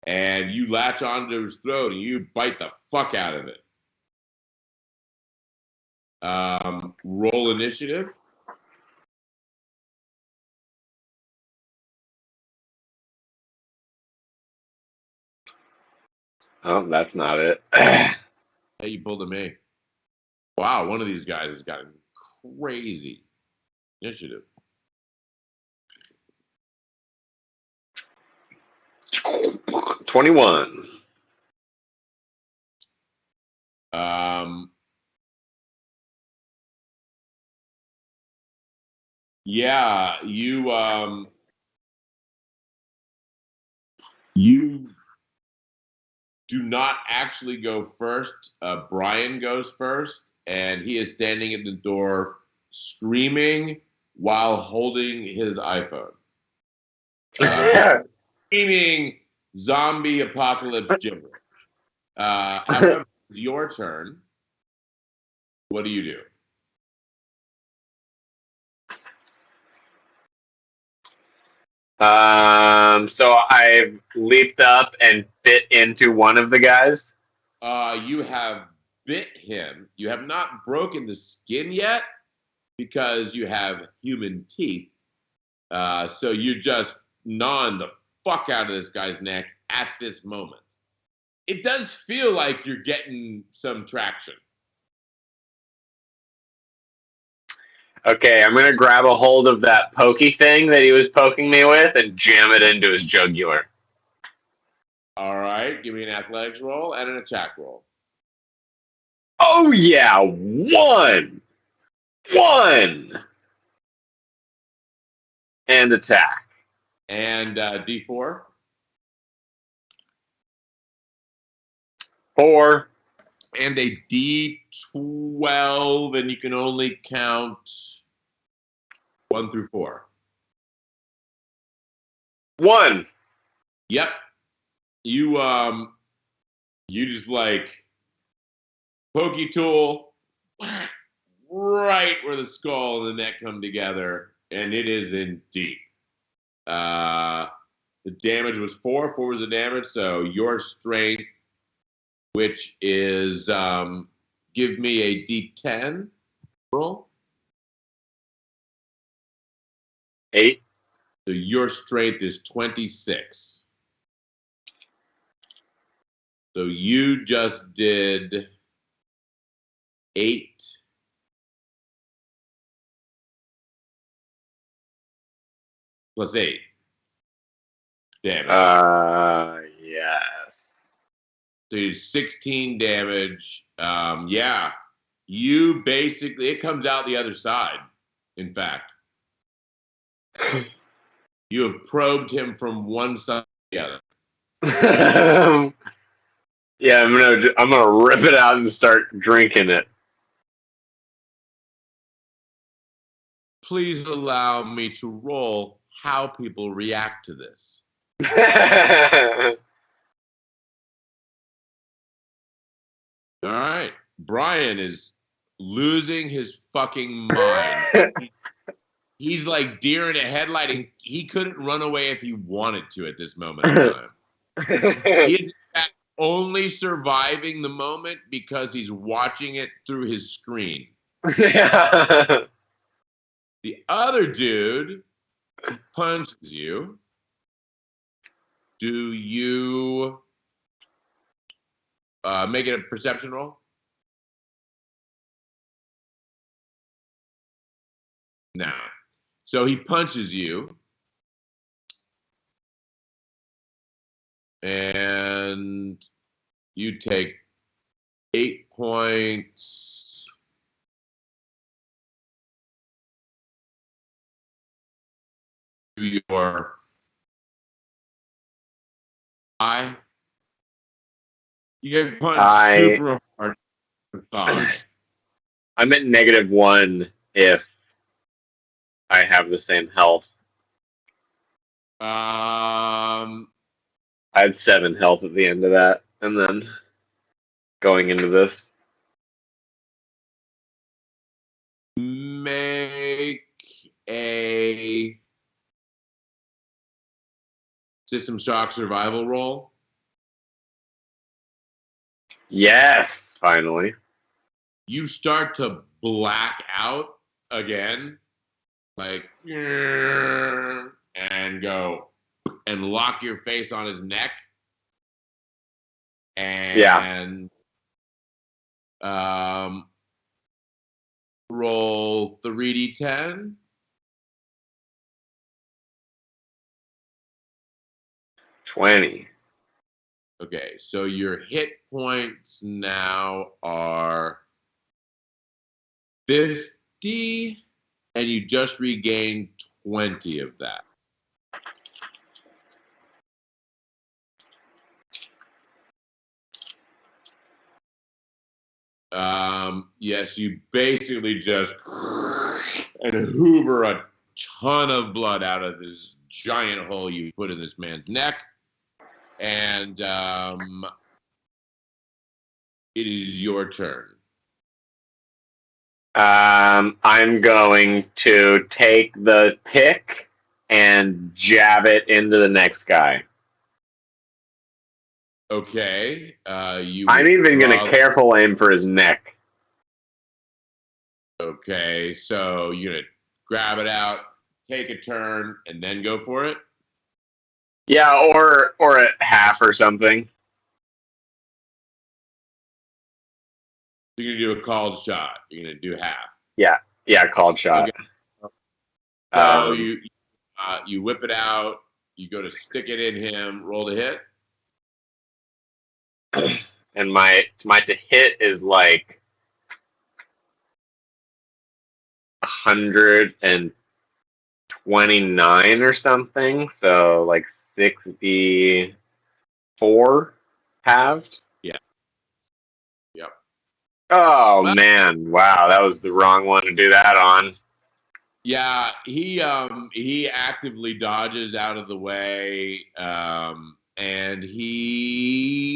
and you latch onto his throat and you bite the fuck out of it. Roll initiative. Oh, that's not it. Hey, you pulled a me. Wow, one of these guys has got crazy initiative. 21. Yeah, you do not actually go first. Brian goes first, and he is standing at the door screaming while holding his iPhone. Screaming zombie apocalypse gibberish. However, it's your turn. What do you do? So I've leaped up and bit into one of the guys. You have bit him. You have not broken the skin yet because you have human teeth. So you just gnawing the fuck out of this guy's neck at this moment. It does feel like you're getting some traction. Okay, I'm gonna grab a hold of that pokey thing that he was poking me with and jam it into his jugular. All right, give me an athletics roll and an attack roll. Oh yeah, one, and attack. And D4. 4. And a D12, and you can only count 1 through 4. 1. Yep. You just like pokey tool right where the skull and the neck come together, and it is in deep. The damage was 4. 4 was the damage, so your strength, which is give me a D10 roll. 8. So your strength is 26. So you just did 8 plus 8 damage. Yes. So you did 16 damage. Yeah, you basically, it comes out the other side, in fact. You have probed him from one side to the other. Yeah, I'm gonna rip it out and start drinking it. Please allow me to roll how people react to this. All right. Brian is losing his fucking mind. He's like deer in a headlight, and he couldn't run away if he wanted to at this moment in time. He is in fact only surviving the moment because he's watching it through his screen. Yeah. The other dude punches you. Do you make it a perception roll? No. So he punches you. And you take 8 points to your eye. You get punched super hard. I'm at -1 if I have the same health. I had 7 health at the end of that, and then going into this. Make a system shock survival roll. Yes, finally. You start to black out again, like, and go and lock your face on his neck. And roll 3d10. 20. Okay, so your hit points now are 50, and you just regained 20 of that. Yes, you basically just and hoover a ton of blood out of this giant hole you put in this man's neck. And It is your turn. I'm going to take the pick and jab it into the next guy. Okay. I'm even going to careful aim for his neck. Okay, so you're going to grab it out, take a turn, and then go for it? Yeah, or a half or something. You're going to do a called shot. You're going to do half. Yeah, called shot. Okay. So you whip it out, you go to stick it in him, roll to hit. And my to hit is like 129 or something. So like 64 halved. Yeah. Yep. Oh Well, man, wow, that was the wrong one to do that on. yeah, he actively dodges out of the way, and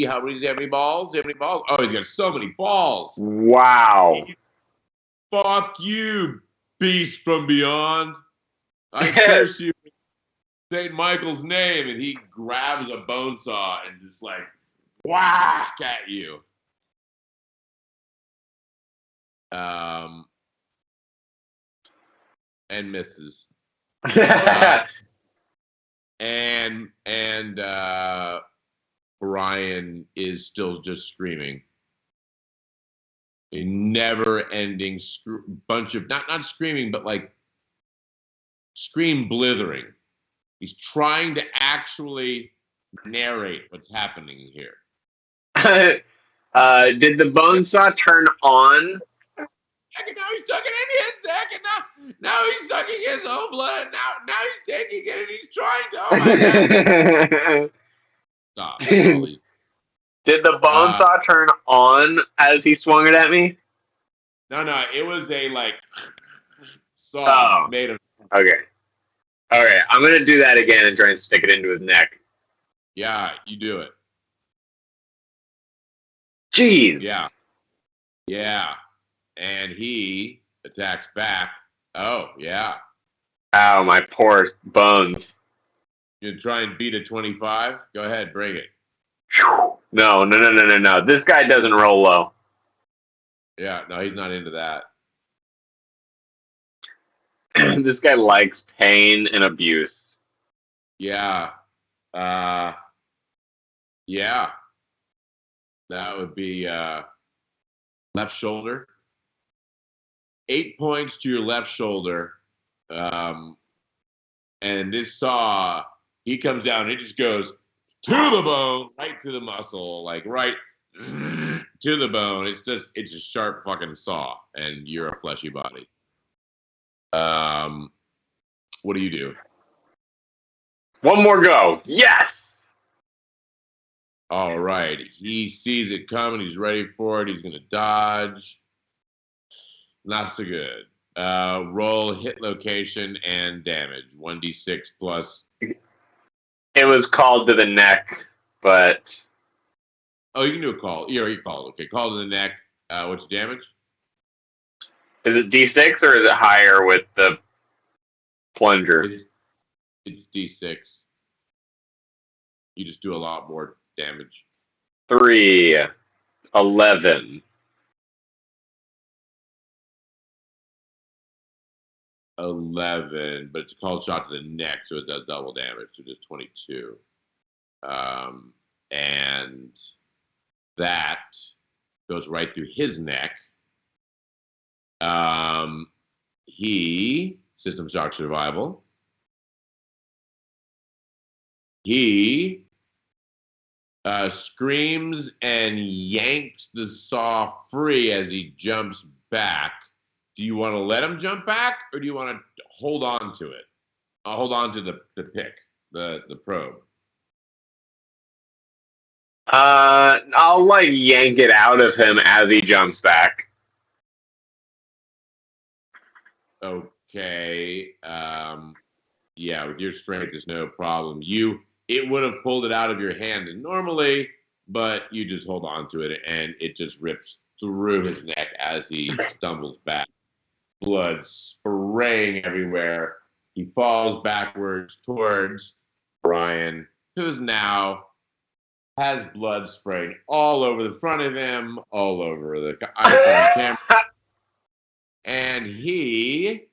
how many balls? How many balls? Oh, he's got so many balls. Wow. Fuck you, beast from beyond! I curse you in St. Michael's name, and he grabs a bone saw and just like whack at you. And misses. And Brian is still just screaming. A never-ending bunch of not screaming, but like scream blithering. He's trying to actually narrate what's happening here. Did the bone saw turn on? And now he's tucking in his neck, and now he's sucking his own blood. Now he's taking it, and he's trying to. Oh my god! Stop. Did the bone saw turn on as he swung it at me? No, it was a like saw made of. Okay. All right, I'm gonna do that again and try and stick it into his neck. Yeah, you do it. Jeez. Yeah. And he attacks back. Oh, yeah. Ow, my poor bones. You try and beat a 25? Go ahead, bring it. No. This guy doesn't roll low. Yeah, no, he's not into that. This guy likes pain and abuse. Yeah. Yeah. That would be left shoulder. 8 points to your left shoulder. And this saw, he comes down and it just goes to the bone, right to the muscle, like right to the bone. It's a sharp fucking saw, and you're a fleshy body. What do you do? One more go. Yes. All right. He sees it coming. He's ready for it. He's going to dodge. Not so good. Roll hit location and damage. 1d6 plus. It was called to the neck, but. Oh, you can do a call. You already called. Okay, call to the neck. What's the damage? Is it d6 or is it higher with the plunger? It's d6. You just do a lot more damage. 3, 11. 11, but it's a called shot to the neck, so it does double damage, so just 22. And that goes right through his neck. He, system shock survival. He screams and yanks the saw free as he jumps back. Do you want to let him jump back, or do you want to hold on to it? I'll hold on to the pick, the probe. I'll like yank it out of him as he jumps back. Okay. Yeah, with your strength, there's no problem. It would have pulled it out of your hand, and normally but you just hold on to it, and it just rips through his neck as he stumbles back. Blood spraying everywhere. He falls backwards towards Brian, who's now has blood spraying all over the front of him, all over the iPhone camera. And he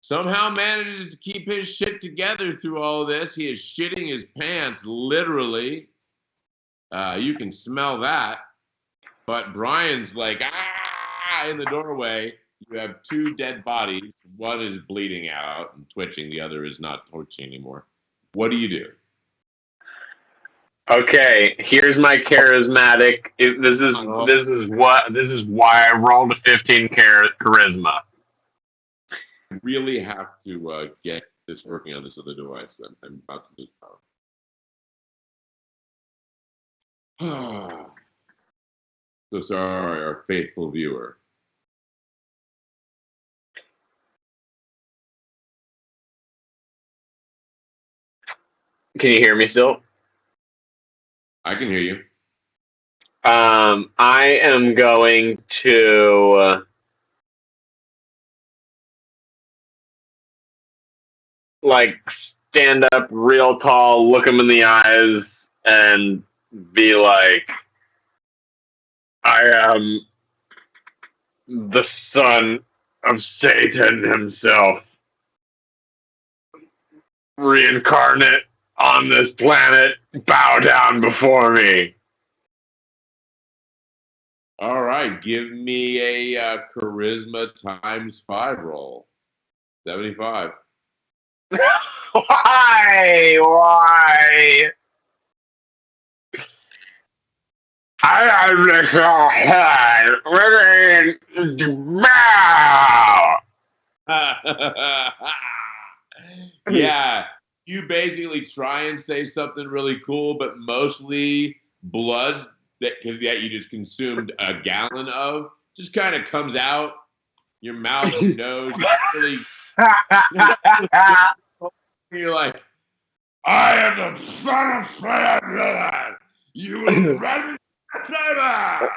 somehow manages to keep his shit together through all of this. He is shitting his pants, literally. You can smell that. But Brian's like, in the doorway. You have two dead bodies. One is bleeding out and twitching. The other is not twitching anymore. What do you do? Okay, here's my charismatic. This is why I rolled a 15 charisma. I really have to get this working on this other device. I'm about to lose power. So sorry, our faithful viewer. Can you hear me still? I can hear you. I am going to stand up real tall, look him in the eyes, and be like, I am the son of Satan himself, reincarnate on this planet. Bow down before me. All right, give me a charisma ×5 roll. 75. Why? I am the head within bow. Yeah, you basically try and say something really cool, but mostly blood that you just consumed a gallon of just kind of comes out your mouth, your nose. Really, you're like, I am the son of Satan. You will run forever.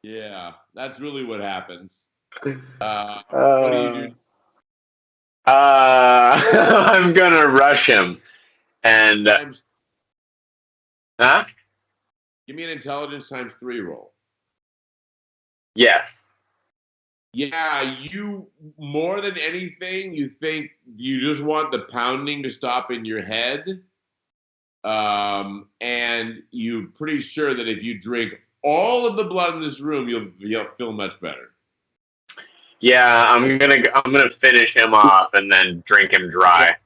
Yeah, that's really what happens. What do you do? I'm gonna rush him, and huh? Give me an intelligence ×3 roll. Yes. Yeah, you more than anything, you think you just want the pounding to stop in your head, and you're pretty sure that if you drink all of the blood in this room, you'll feel much better. Yeah, I'm gonna finish him off and then drink him dry.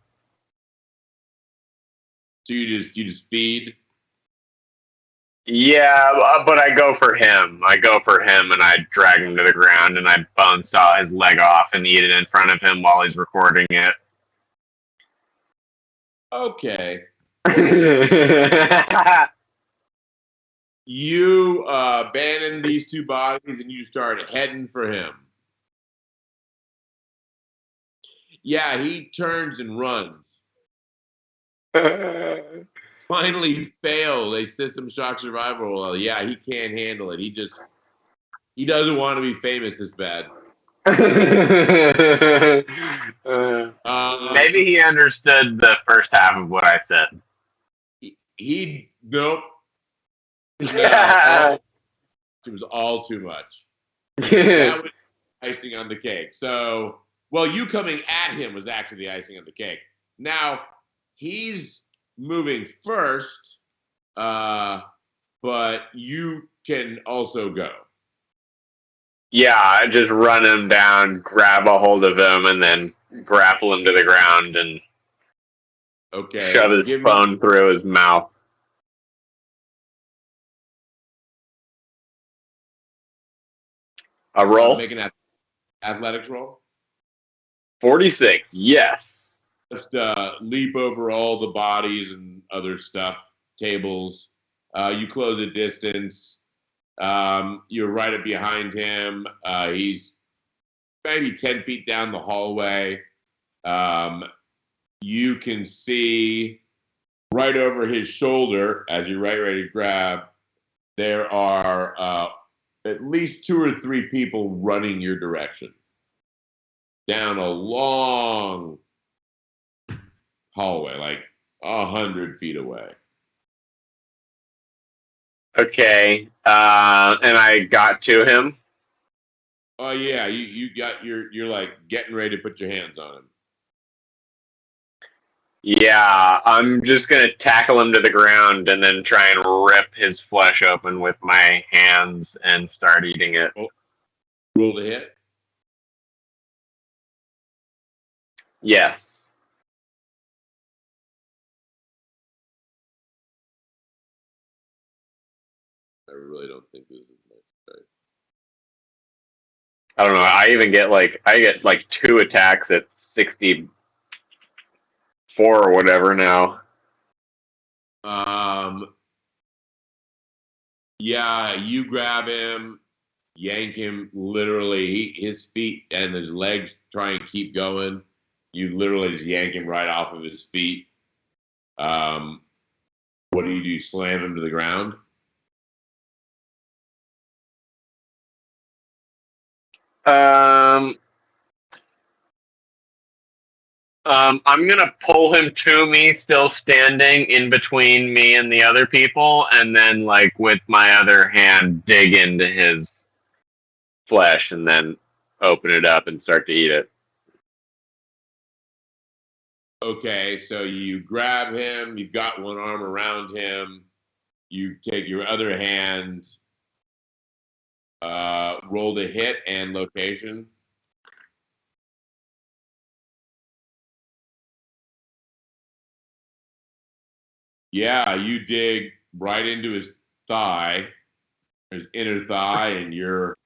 So you just feed. Yeah, but I go for him. And I drag him to the ground, and I bonesaw his leg off and eat it in front of him while he's recording it. Okay. You abandon these two bodies and you start heading for him. Yeah, he turns and runs. Finally failed a system shock survival roll. Yeah, he can't handle it. He doesn't want to be famous this bad. Maybe he understood the first half of what I said. Nope. No, it was all too much. That was icing on the cake. So, well, you coming at him was actually the icing on the cake. Now, he's moving first, but you can also go. Yeah, I just run him down, grab a hold of him, and then grapple him to the ground and shove his phone through his mouth. A roll? Make an athletics roll. 46, yes. Just leap over all the bodies and other stuff, tables. You close the distance. You're right up behind him. He's maybe 10 feet down the hallway. you can see right over his shoulder as you're ready to grab, there are at least 2 or 3 people running your direction down a long hallway, like 100 feet away. Okay. And I got to him. Oh yeah, you're like getting ready to put your hands on him. Yeah, I'm just gonna tackle him to the ground and then try and rip his flesh open with my hands and start eating it. Oh, roll to hit. Yes. I really don't think this is nice. I don't know. I get like 2 attacks at 64 or whatever now. Yeah, you grab him, yank him. Literally, his feet and his legs try and keep going. You literally just yank him right off of his feet. What do? You slam him to the ground? Um, I'm gonna pull him to me, still standing in between me and the other people, and then like with my other hand dig into his flesh and then open it up and start to eat it. Okay, so you grab him. You've got one arm around him. You take your other hand, roll to hit and location. Yeah, you dig right into his thigh, his inner thigh, and you're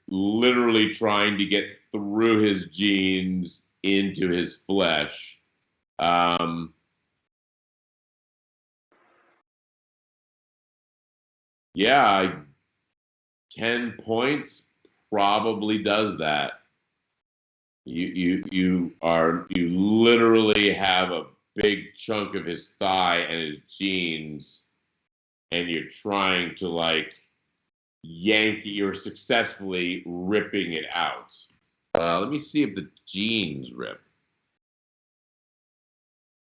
literally trying to get through his genes into his flesh. Yeah, 10 points probably does that. You literally have a big chunk of his thigh and his genes, and you're trying to like yank. You're successfully ripping it out. Let me see if the genes rip.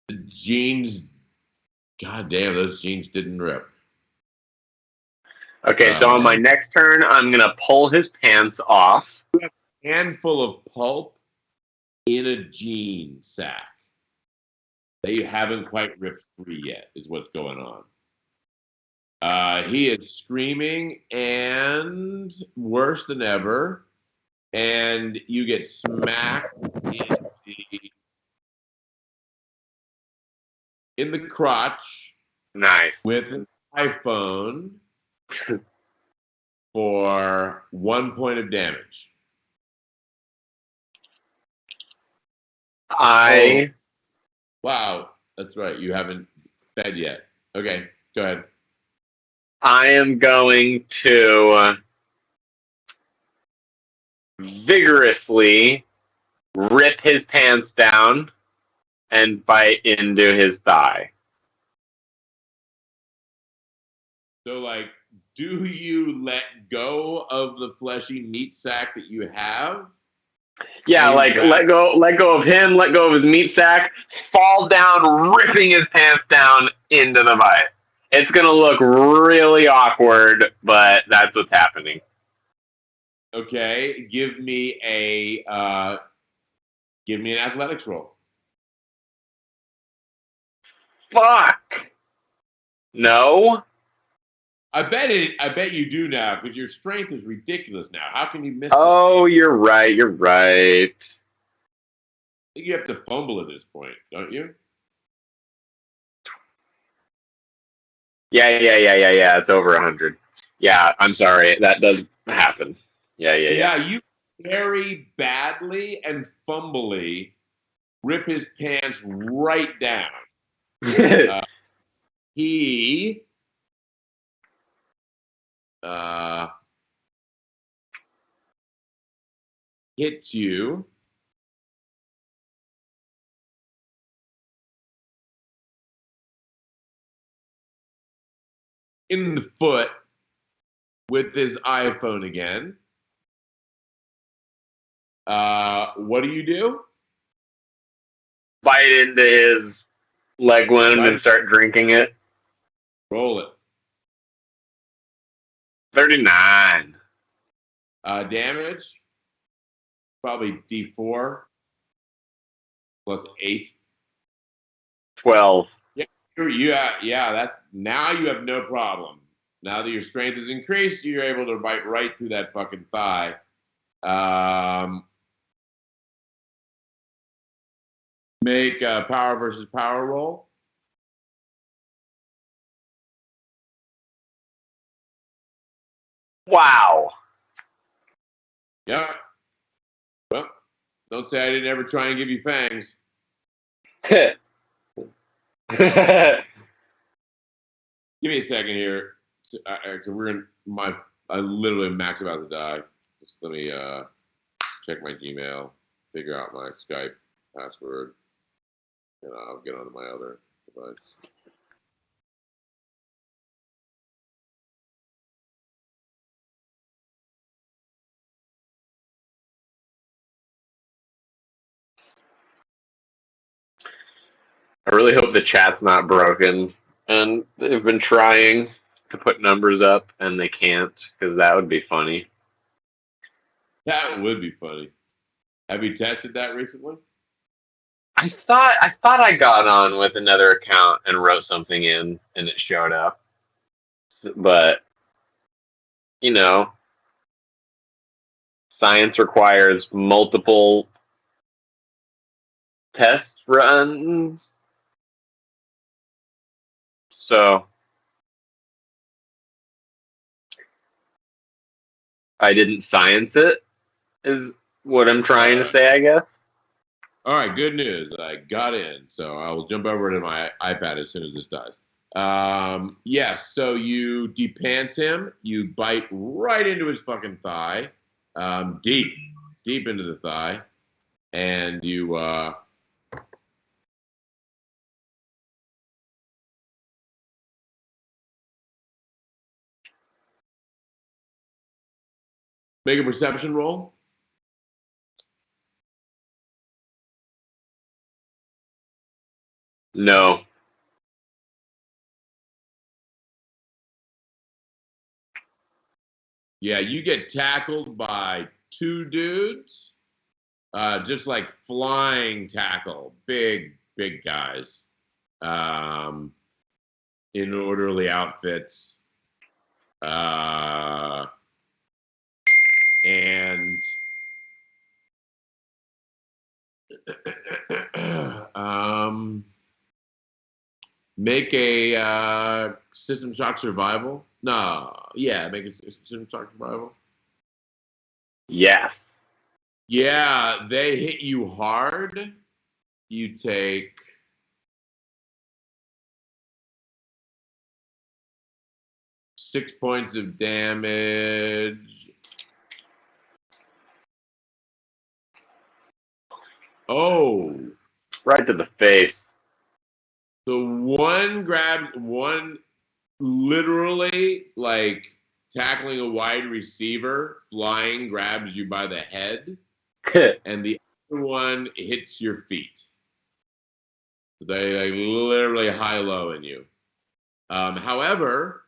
The genes, god damn, those genes didn't rip. Okay, so on my next turn, I'm gonna pull his pants off. Handful of pulp in a gene sack. They haven't quite ripped free yet, is what's going on. He is screaming and worse than ever. And you get smacked in the crotch. Nice. With an iPhone for 1 point of damage. Oh, wow. That's right. You haven't fed yet. Okay, go ahead. I am going to vigorously rip his pants down and bite into his thigh. So, like, do you let go of the fleshy meat sack that you have? Yeah, like let go of him, let go of his meat sack, fall down, ripping his pants down into the bite. It's gonna look really awkward, but that's what's happening. Okay, give me an athletics roll. Fuck. No. I bet you do now because your strength is ridiculous now. How can you miss this? Oh, you're right. You're right. I think you have to fumble at this point, don't you? Yeah. It's over 100. Yeah, I'm sorry. That does happen. Yeah. Yeah, you very badly and fumbly rip his pants right down. He hits you in the foot with his iPhone again. What do? Bite into his leg wound and start drinking it. Roll it. 39. Damage, probably D4 plus 8. 12. Yeah, that's now you have no problem. Now that your strength is increased, you're able to bite right through that fucking thigh. Make a power versus power roll. Wow. Yeah. Well, don't say I didn't ever try and give you fangs. Give Give me a second here. So we're in my. I literally am max about to die. Just let me check my Gmail, figure out my Skype password, and I'll get onto my other device. I really hope the chat's not broken. And they've been trying to put numbers up, and they can't, because that would be funny. That would be funny. Have you tested that recently? I thought I got on with another account and wrote something in, and it showed up. But, you know, science requires multiple test runs. So I didn't science it, is what I'm trying to say, I guess. All right, good news. I got in, so I will jump over to my iPad as soon as this dies. Yes, so you depants him. You bite right into his fucking thigh, deep into the thigh, and you make a perception roll. No. Yeah, you get tackled by 2 dudes, just like flying tackle, big guys, in orderly outfits, and make a system shock survival. No, yeah, make a system shock survival. Yes. Yeah, they hit you hard. You take 6 points of damage. Oh. Right to the face. So one literally like tackling a wide receiver, flying, grabs you by the head, and the other one hits your feet. They literally high-low in you. However,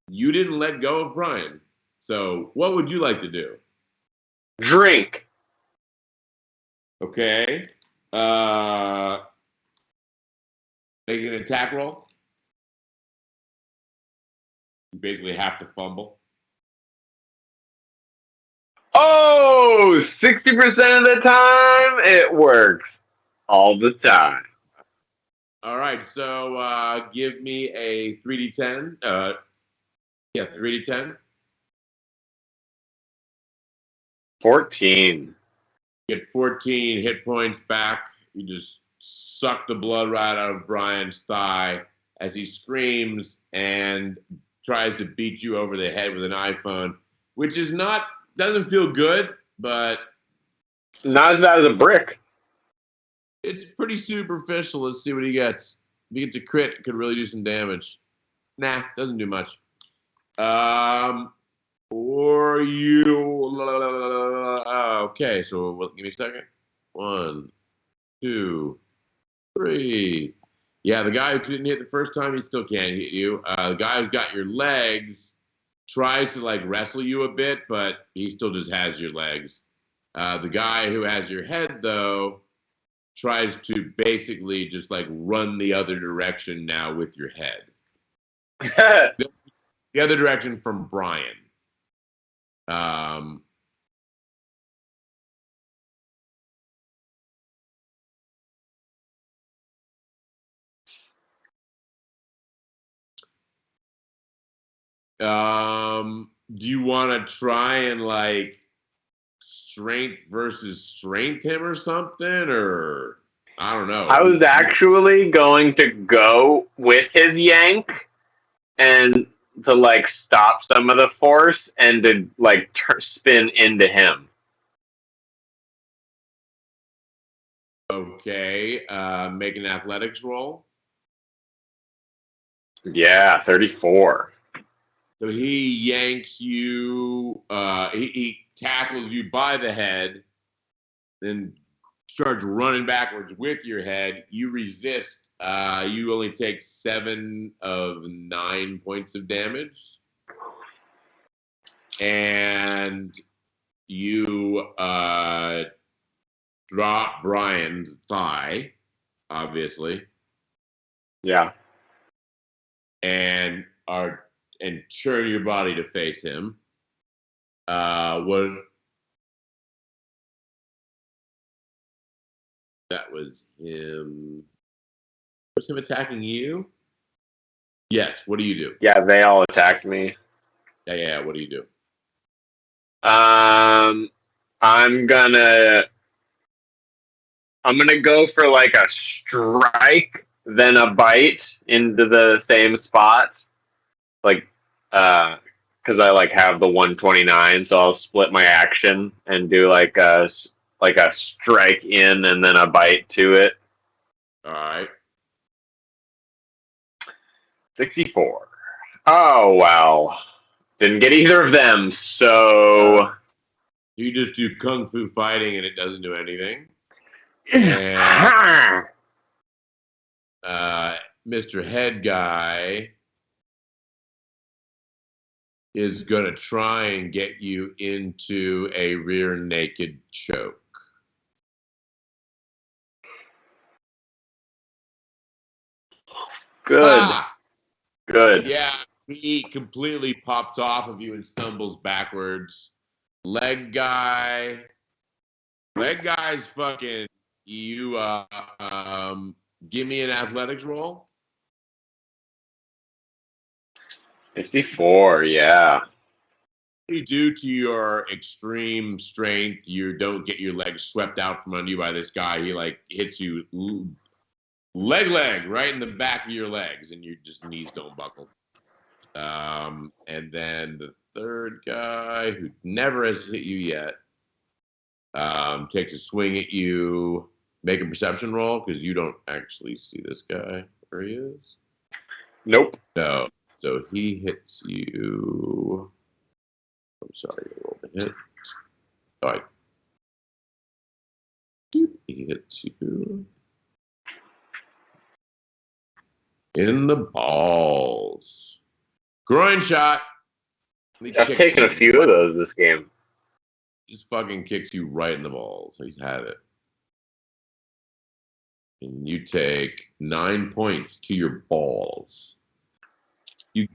you didn't let go of Brian. So what would you like to do? Drink. Okay. Make an attack roll. You basically have to fumble. Oh, 60% of the time, it works. All the time. All right, so give me a 3d10. 3d10. 14. Get 14 hit points back. You just suck the blood right out of Brian's thigh as he screams and tries to beat you over the head with an iPhone, which doesn't feel good, but Not as bad as a brick. it's pretty superficial. Let's see what he gets. If he gets a crit, it could really do some damage. Nah, doesn't do much. Or you. Okay, so give me a second. 1, 2, 3. Yeah, the guy who couldn't hit the first time, he still can't hit you. The guy who's got your legs tries to like wrestle you a bit, but he still just has your legs. The guy who has your head, though, tries to basically just like run the other direction now with your head. The other direction from Brian. Um, do you want to try and like strength versus strength him or something? Or I don't know. I was actually going to go with his yank and to like stop some of the force and to like spin into him. Okay, make an athletics roll. Yeah, 34. So he yanks you, he tackles you by the head, then starts running backwards with your head. You resist. You only take 7 of 9 points of damage. And you drop Brian's thigh, obviously. Yeah. And turn your body to face him. What? That was him. Was him attacking you? Yes. What do you do? Yeah, they all attacked me. Yeah. What do you do? I'm gonna go for like a strike, then a bite into the same spot, like because I like have the 129, so I'll split my action and do like a strike in and then a bite to it. All right. 64. Oh wow, didn't get either of them. So you just do kung fu fighting and it doesn't do anything. And Mr. Head Guy is going to try and get you into a rear naked choke. Good. Good. Yeah, he completely pops off of you and stumbles backwards. Leg guy's fucking you. Give me an athletics roll. 54. Yeah. Due to your extreme strength, you don't get your legs swept out from under you by this guy. He like hits you leg right in the back of your legs, and your just knees don't buckle. And then the third guy, who never has hit you yet, takes a swing at you. Make a perception roll because you don't actually see this guy where he is. Nope. No. So he hits you. I'm sorry, I rolled a hit. All right. He hits you in the balls. Groin shot. I've taken a few of those this game. Just fucking kicks you right in the balls. He's had it. And you take 9 points to your balls. You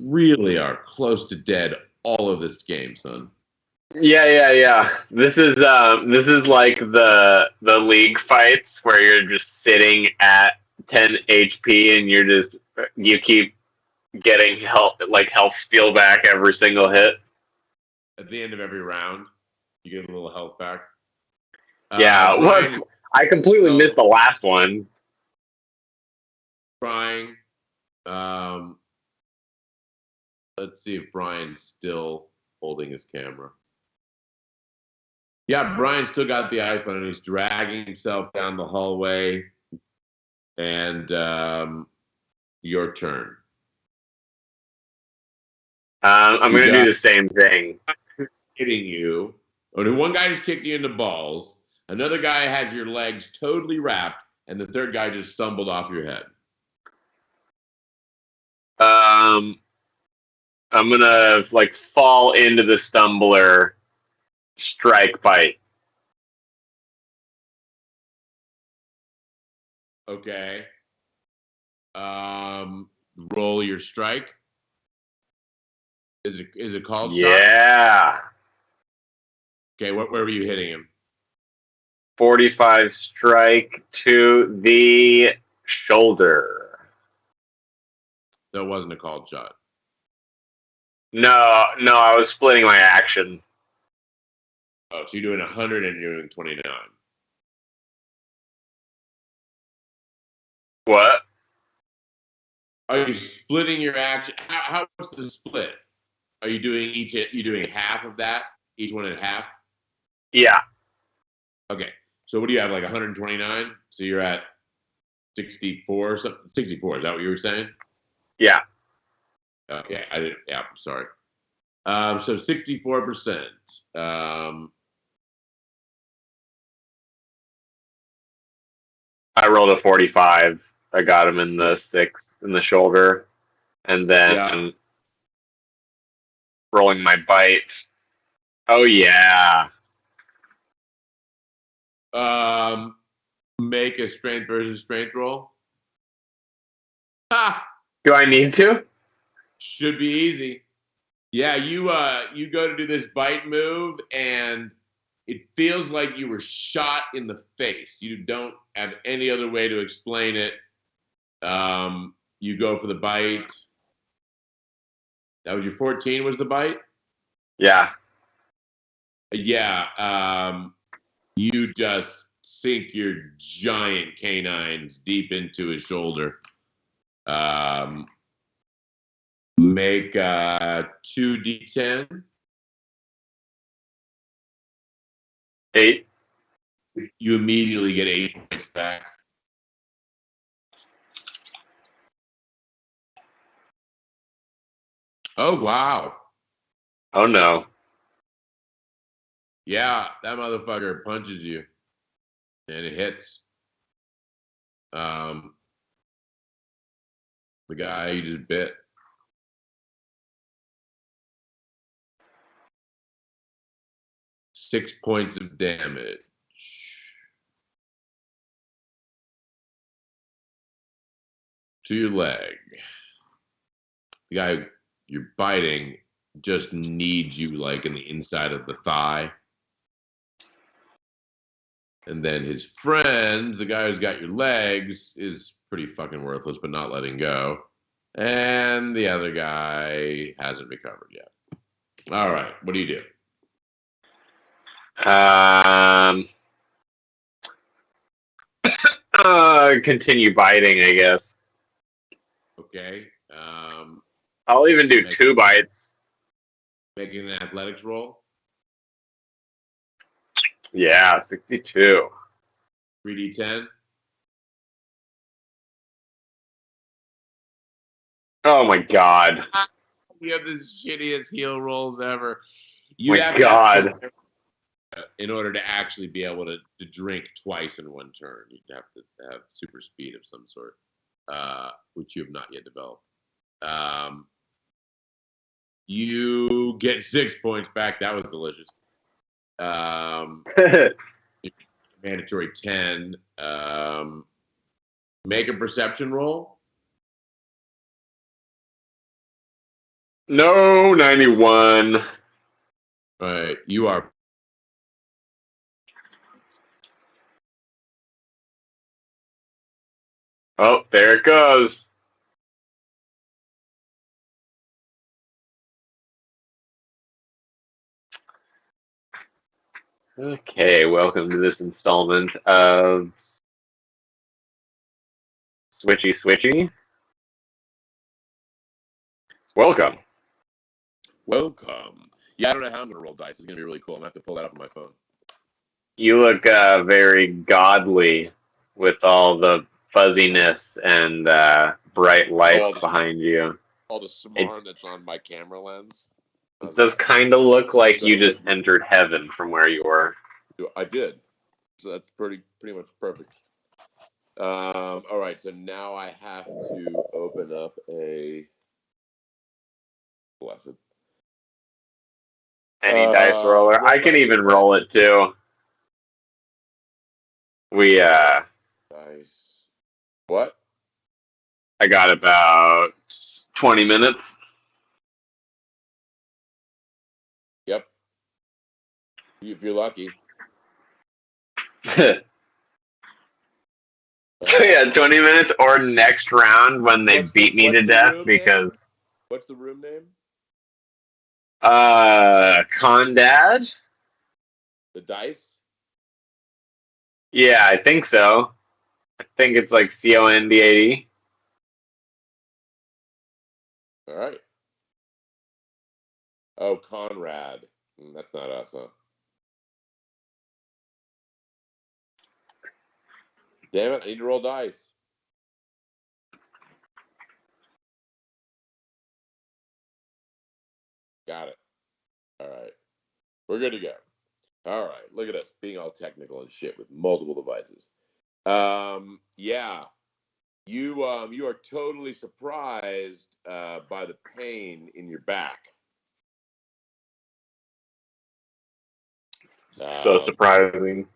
really are close to dead all of this game, son. Yeah. This is like the league fights where you're just sitting at 10 HP and you keep getting health steal back every single hit. At the end of every round, you get a little health back. Yeah, Brian, I completely missed the last one. Crying. Let's see if Brian's still holding his camera. Yeah, Brian still got the iPhone and he's dragging himself down the hallway. And Your turn. I'm going to do the same thing. Hitting you. One guy just kicked you in the balls. Another guy has your legs totally wrapped, and the third guy just stumbled off your head. I'm going to fall into the stumbler, strike, bite. Okay. Roll your strike. Is it called shot? Yeah. Okay, where were you hitting him? 45 strike to the shoulder. That wasn't a called shot. No, I was splitting my action. Oh, so you're doing 100 and you're doing 29. What? Are you splitting your action? How's the split? Are you doing you doing half of that? Each one in half? Yeah. Okay. So what do you have, like 129? So you're at 64 or something? 64, is that what you were saying? Yeah. Okay. I'm sorry. So 64%. I rolled a 45. I got him in the 6 in the shoulder. And then rolling my bite. Oh, yeah. Make a strength versus strength roll. Ha! Do I need to? Should be easy. Yeah, you go to do this bite move, and it feels like you were shot in the face. You don't have any other way to explain it. You go for the bite. That was your 14 was the bite? Yeah. Yeah. You just sink your giant canines deep into his shoulder. Make 2d10. 8. You immediately get 8 points back. Oh, wow. Oh, no. Yeah, that motherfucker punches you. And it hits. The guy you just bit. Six points of damage. To your leg. The guy you're biting just needs you like in the inside of the thigh. And then his friend, the guy who's got your legs, is pretty fucking worthless, but not letting go. And the other guy hasn't recovered yet. All right, what do you do? Continue biting, I guess. Okay. I'll even do 2 bites. Making an athletics roll. Yeah, 62. 3d10. Oh my god. You have the shittiest heel rolls ever. In order to actually be able to drink twice in one turn, you'd have to have super speed of some sort, which you have not yet developed. You get 6 points back. That was delicious. Mandatory 10. Make a perception roll. No, 91. All right, you are. Oh, there it goes. Okay, welcome to this installment of Switchy. Welcome. Yeah, I don't know how I'm going to roll dice. It's going to be really cool. I'm going to have to pull that up on my phone. You look very godly with all the fuzziness and bright lights behind you. All the smart that's on my camera lens. It does kind of look like you just entered heaven from where you were. I did. So that's pretty much perfect. All right, so now I have to open up a blessed. Any dice roller. I can even roll it too. Dice. What? I got about 20 minutes. Yep. If you're lucky. So yeah, 20 minutes or next round when they beat me to death because. Name? What's the room name? Condad? The dice? Yeah, I think so. I think it's like CONDAD. All right. Oh, Conrad. That's not us, huh? Damn it, I need to roll dice. Got it. All right. We're good to go. All right. Look at us being all technical and shit with multiple devices. Yeah. You are totally surprised by the pain in your back. So surprising.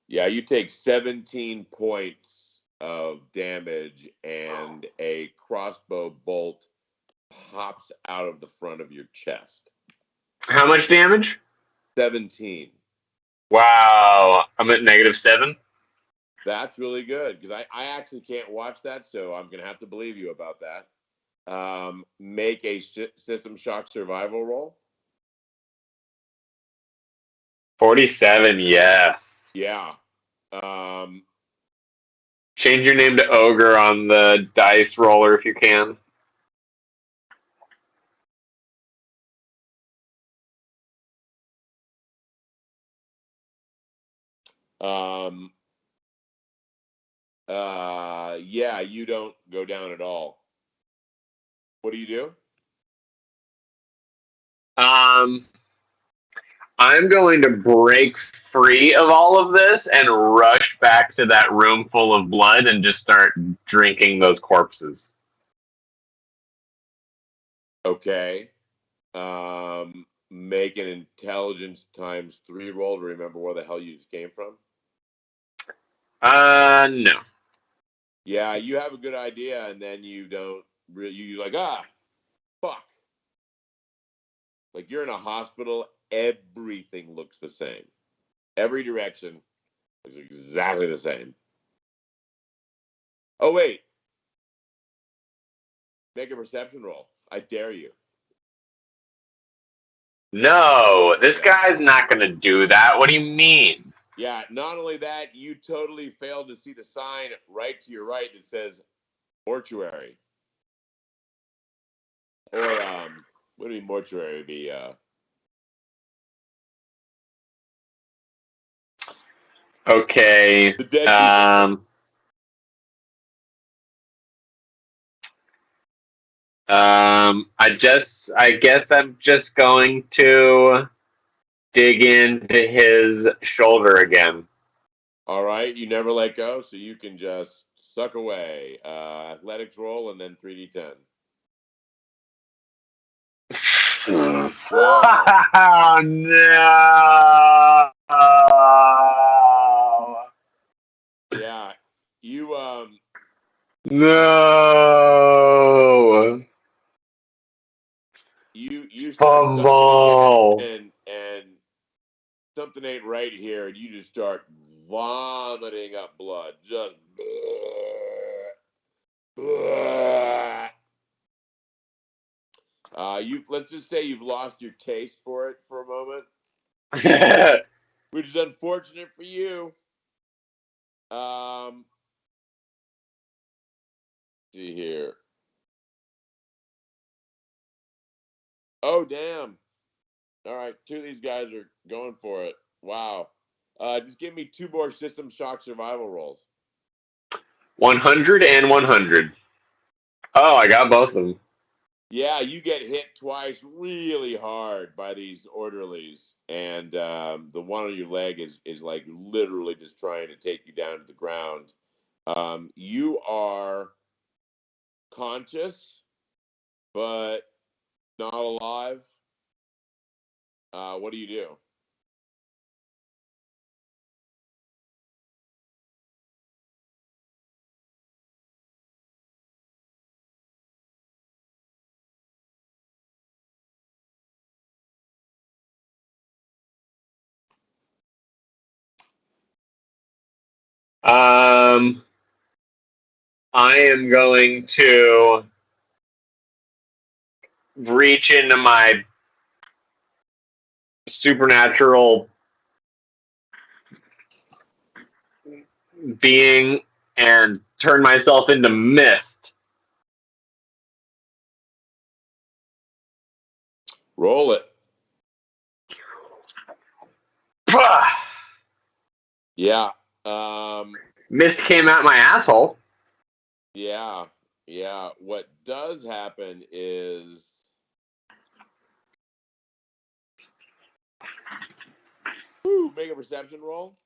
Yeah, you take 17 points of damage and a crossbow bolt pops out of the front of your chest. How much damage? 17. Wow. I'm at -7. That's really good because I actually can't watch that, so I'm going to have to believe you about that. Make a system shock survival roll. 47, yes. Yeah. Change your name to Ogre on the dice roller if you can. Yeah, you don't go down at all. What do you do? I'm going to break free of all of this and rush back to that room full of blood and just start drinking those corpses. Okay. Make an intelligence ×3 roll to remember where the hell you just came from. No. Yeah, you have a good idea, and then you don't really. You're like, fuck. Like you're in a hospital. Everything looks the same. Every direction looks exactly the same. Oh wait. Make a perception roll. I dare you. No, this guy's not going to do that. What do you mean? Yeah, not only that, you totally failed to see the sign right to your right that says mortuary. Or what do you mean mortuary would be Okay. the dead people. I guess I'm just going to dig into his shoulder again. All right, you never let go, so you can just suck away. Athletics roll and then 3d10. Wow. Oh, no. Yeah, you No. You start Fumble. sucking and something ain't right here, and you just start vomiting up blood. Just let's just say you've lost your taste for it for a moment. Which is unfortunate for you. See here. Oh, damn. All right, 2 of these guys are going for it. Wow. Just give me 2 more System Shock survival rolls. 100 and 100. Oh, I got both of them. Yeah, you get hit twice really hard by these orderlies, and the one on your leg is like literally just trying to take you down to the ground. You are conscious, but not alive. What do you do? I am going to reach into my supernatural being and turn myself into mist. Roll it. Yeah. Mist came out my asshole. Yeah. Yeah. What does happen is make a perception roll.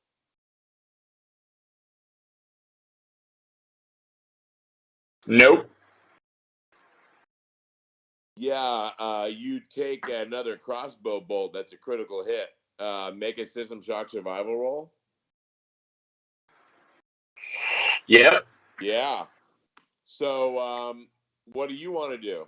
Nope. Yeah, you take another crossbow bolt. That's a critical hit. Make a System Shock survival roll. Yep. Yeah. So, what do you want to do?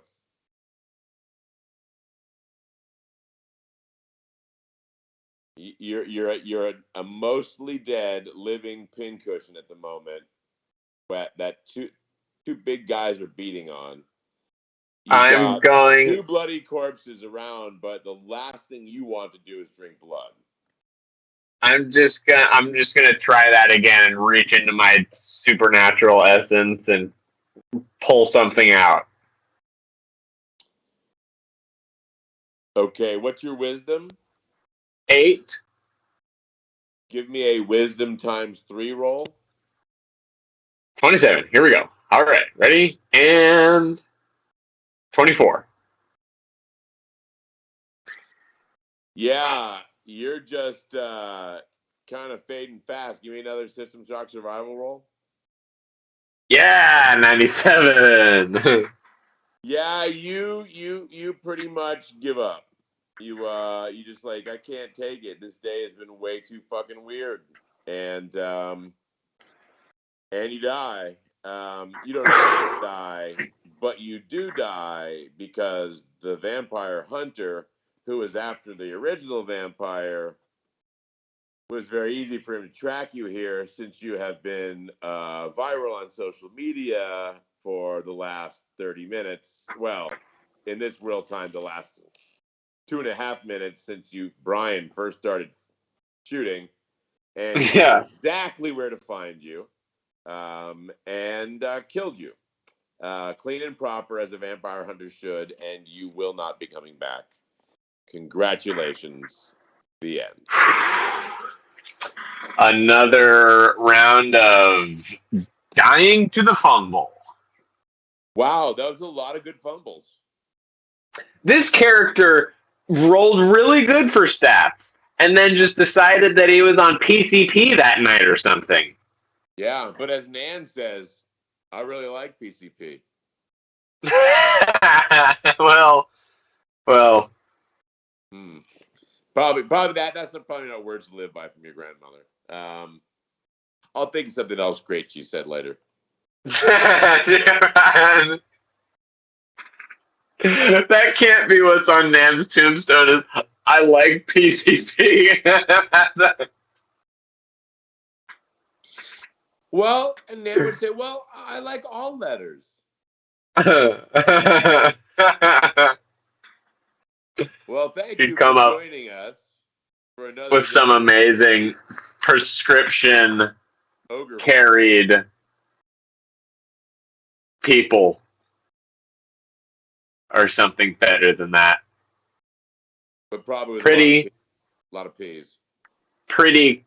You're a mostly dead living pincushion at the moment. That two big guys are beating on. You've I'm got going. 2 bloody corpses around, but the last thing you want to do is drink blood. I'm just gonna try that again and reach into my supernatural essence and pull something out. Okay, what's your wisdom? 8. Give me a wisdom times 3 roll. 27. Here we go. All right, ready? And 24. Yeah, you're just kind of fading fast. Give me another System Shock survival roll. Yeah, 97. Yeah, you pretty much give up. You just like, I can't take it. This day has been way too fucking weird, and you die. You don't actually die, but you do die because the vampire hunter, who was after the original vampire, was very easy for him to track you here since you have been viral on social media for the last 30 minutes. Well, in this real time, the last 2.5 minutes since Brian, first started shooting, and he knew Yeah. exactly where to find you, and killed you. Clean and proper as a vampire hunter should, and you will not be coming back. Congratulations. The end. Another round of dying to the fumble. Wow, that was a lot of good fumbles. This character rolled really good for stats and then just decided that he was on PCP that night or something. Yeah, but as Nan says, I really like PCP. well. Probably that's probably not words to live by from your grandmother. I'll think of something else great she said later. That can't be what's on Nan's tombstone is, I like PCP. Well, and Nan would say, well, I like all letters. Well, thank you for joining us for another with some amazing prescription Ogre carried people or something better than that. But probably with Pretty. a lot of P's. pretty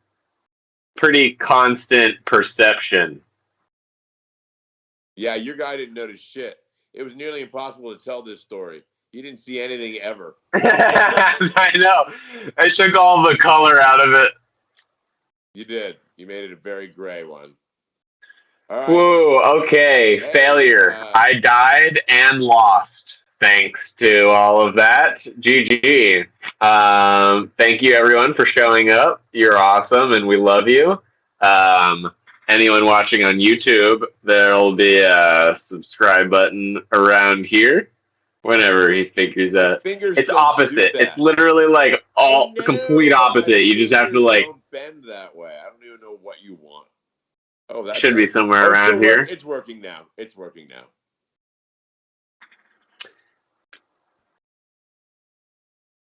constant perception. Yeah, your guy didn't notice shit. It was nearly impossible to tell this story. He didn't see anything ever. I know. I took all the color out of it. You did. You made it a very gray one. All right. Whoa, okay. Hey, Failure. I died and lost thanks to all of that. GG. Thank you, everyone, for showing up. You're awesome, and we love you. Anyone watching on YouTube, there'll be a subscribe button around here whenever he figures out. It's opposite. It's literally like all complete opposite. You just have to like don't bend that way. I don't even know what you want. Oh, that should be somewhere around here. It's working now. It's working now.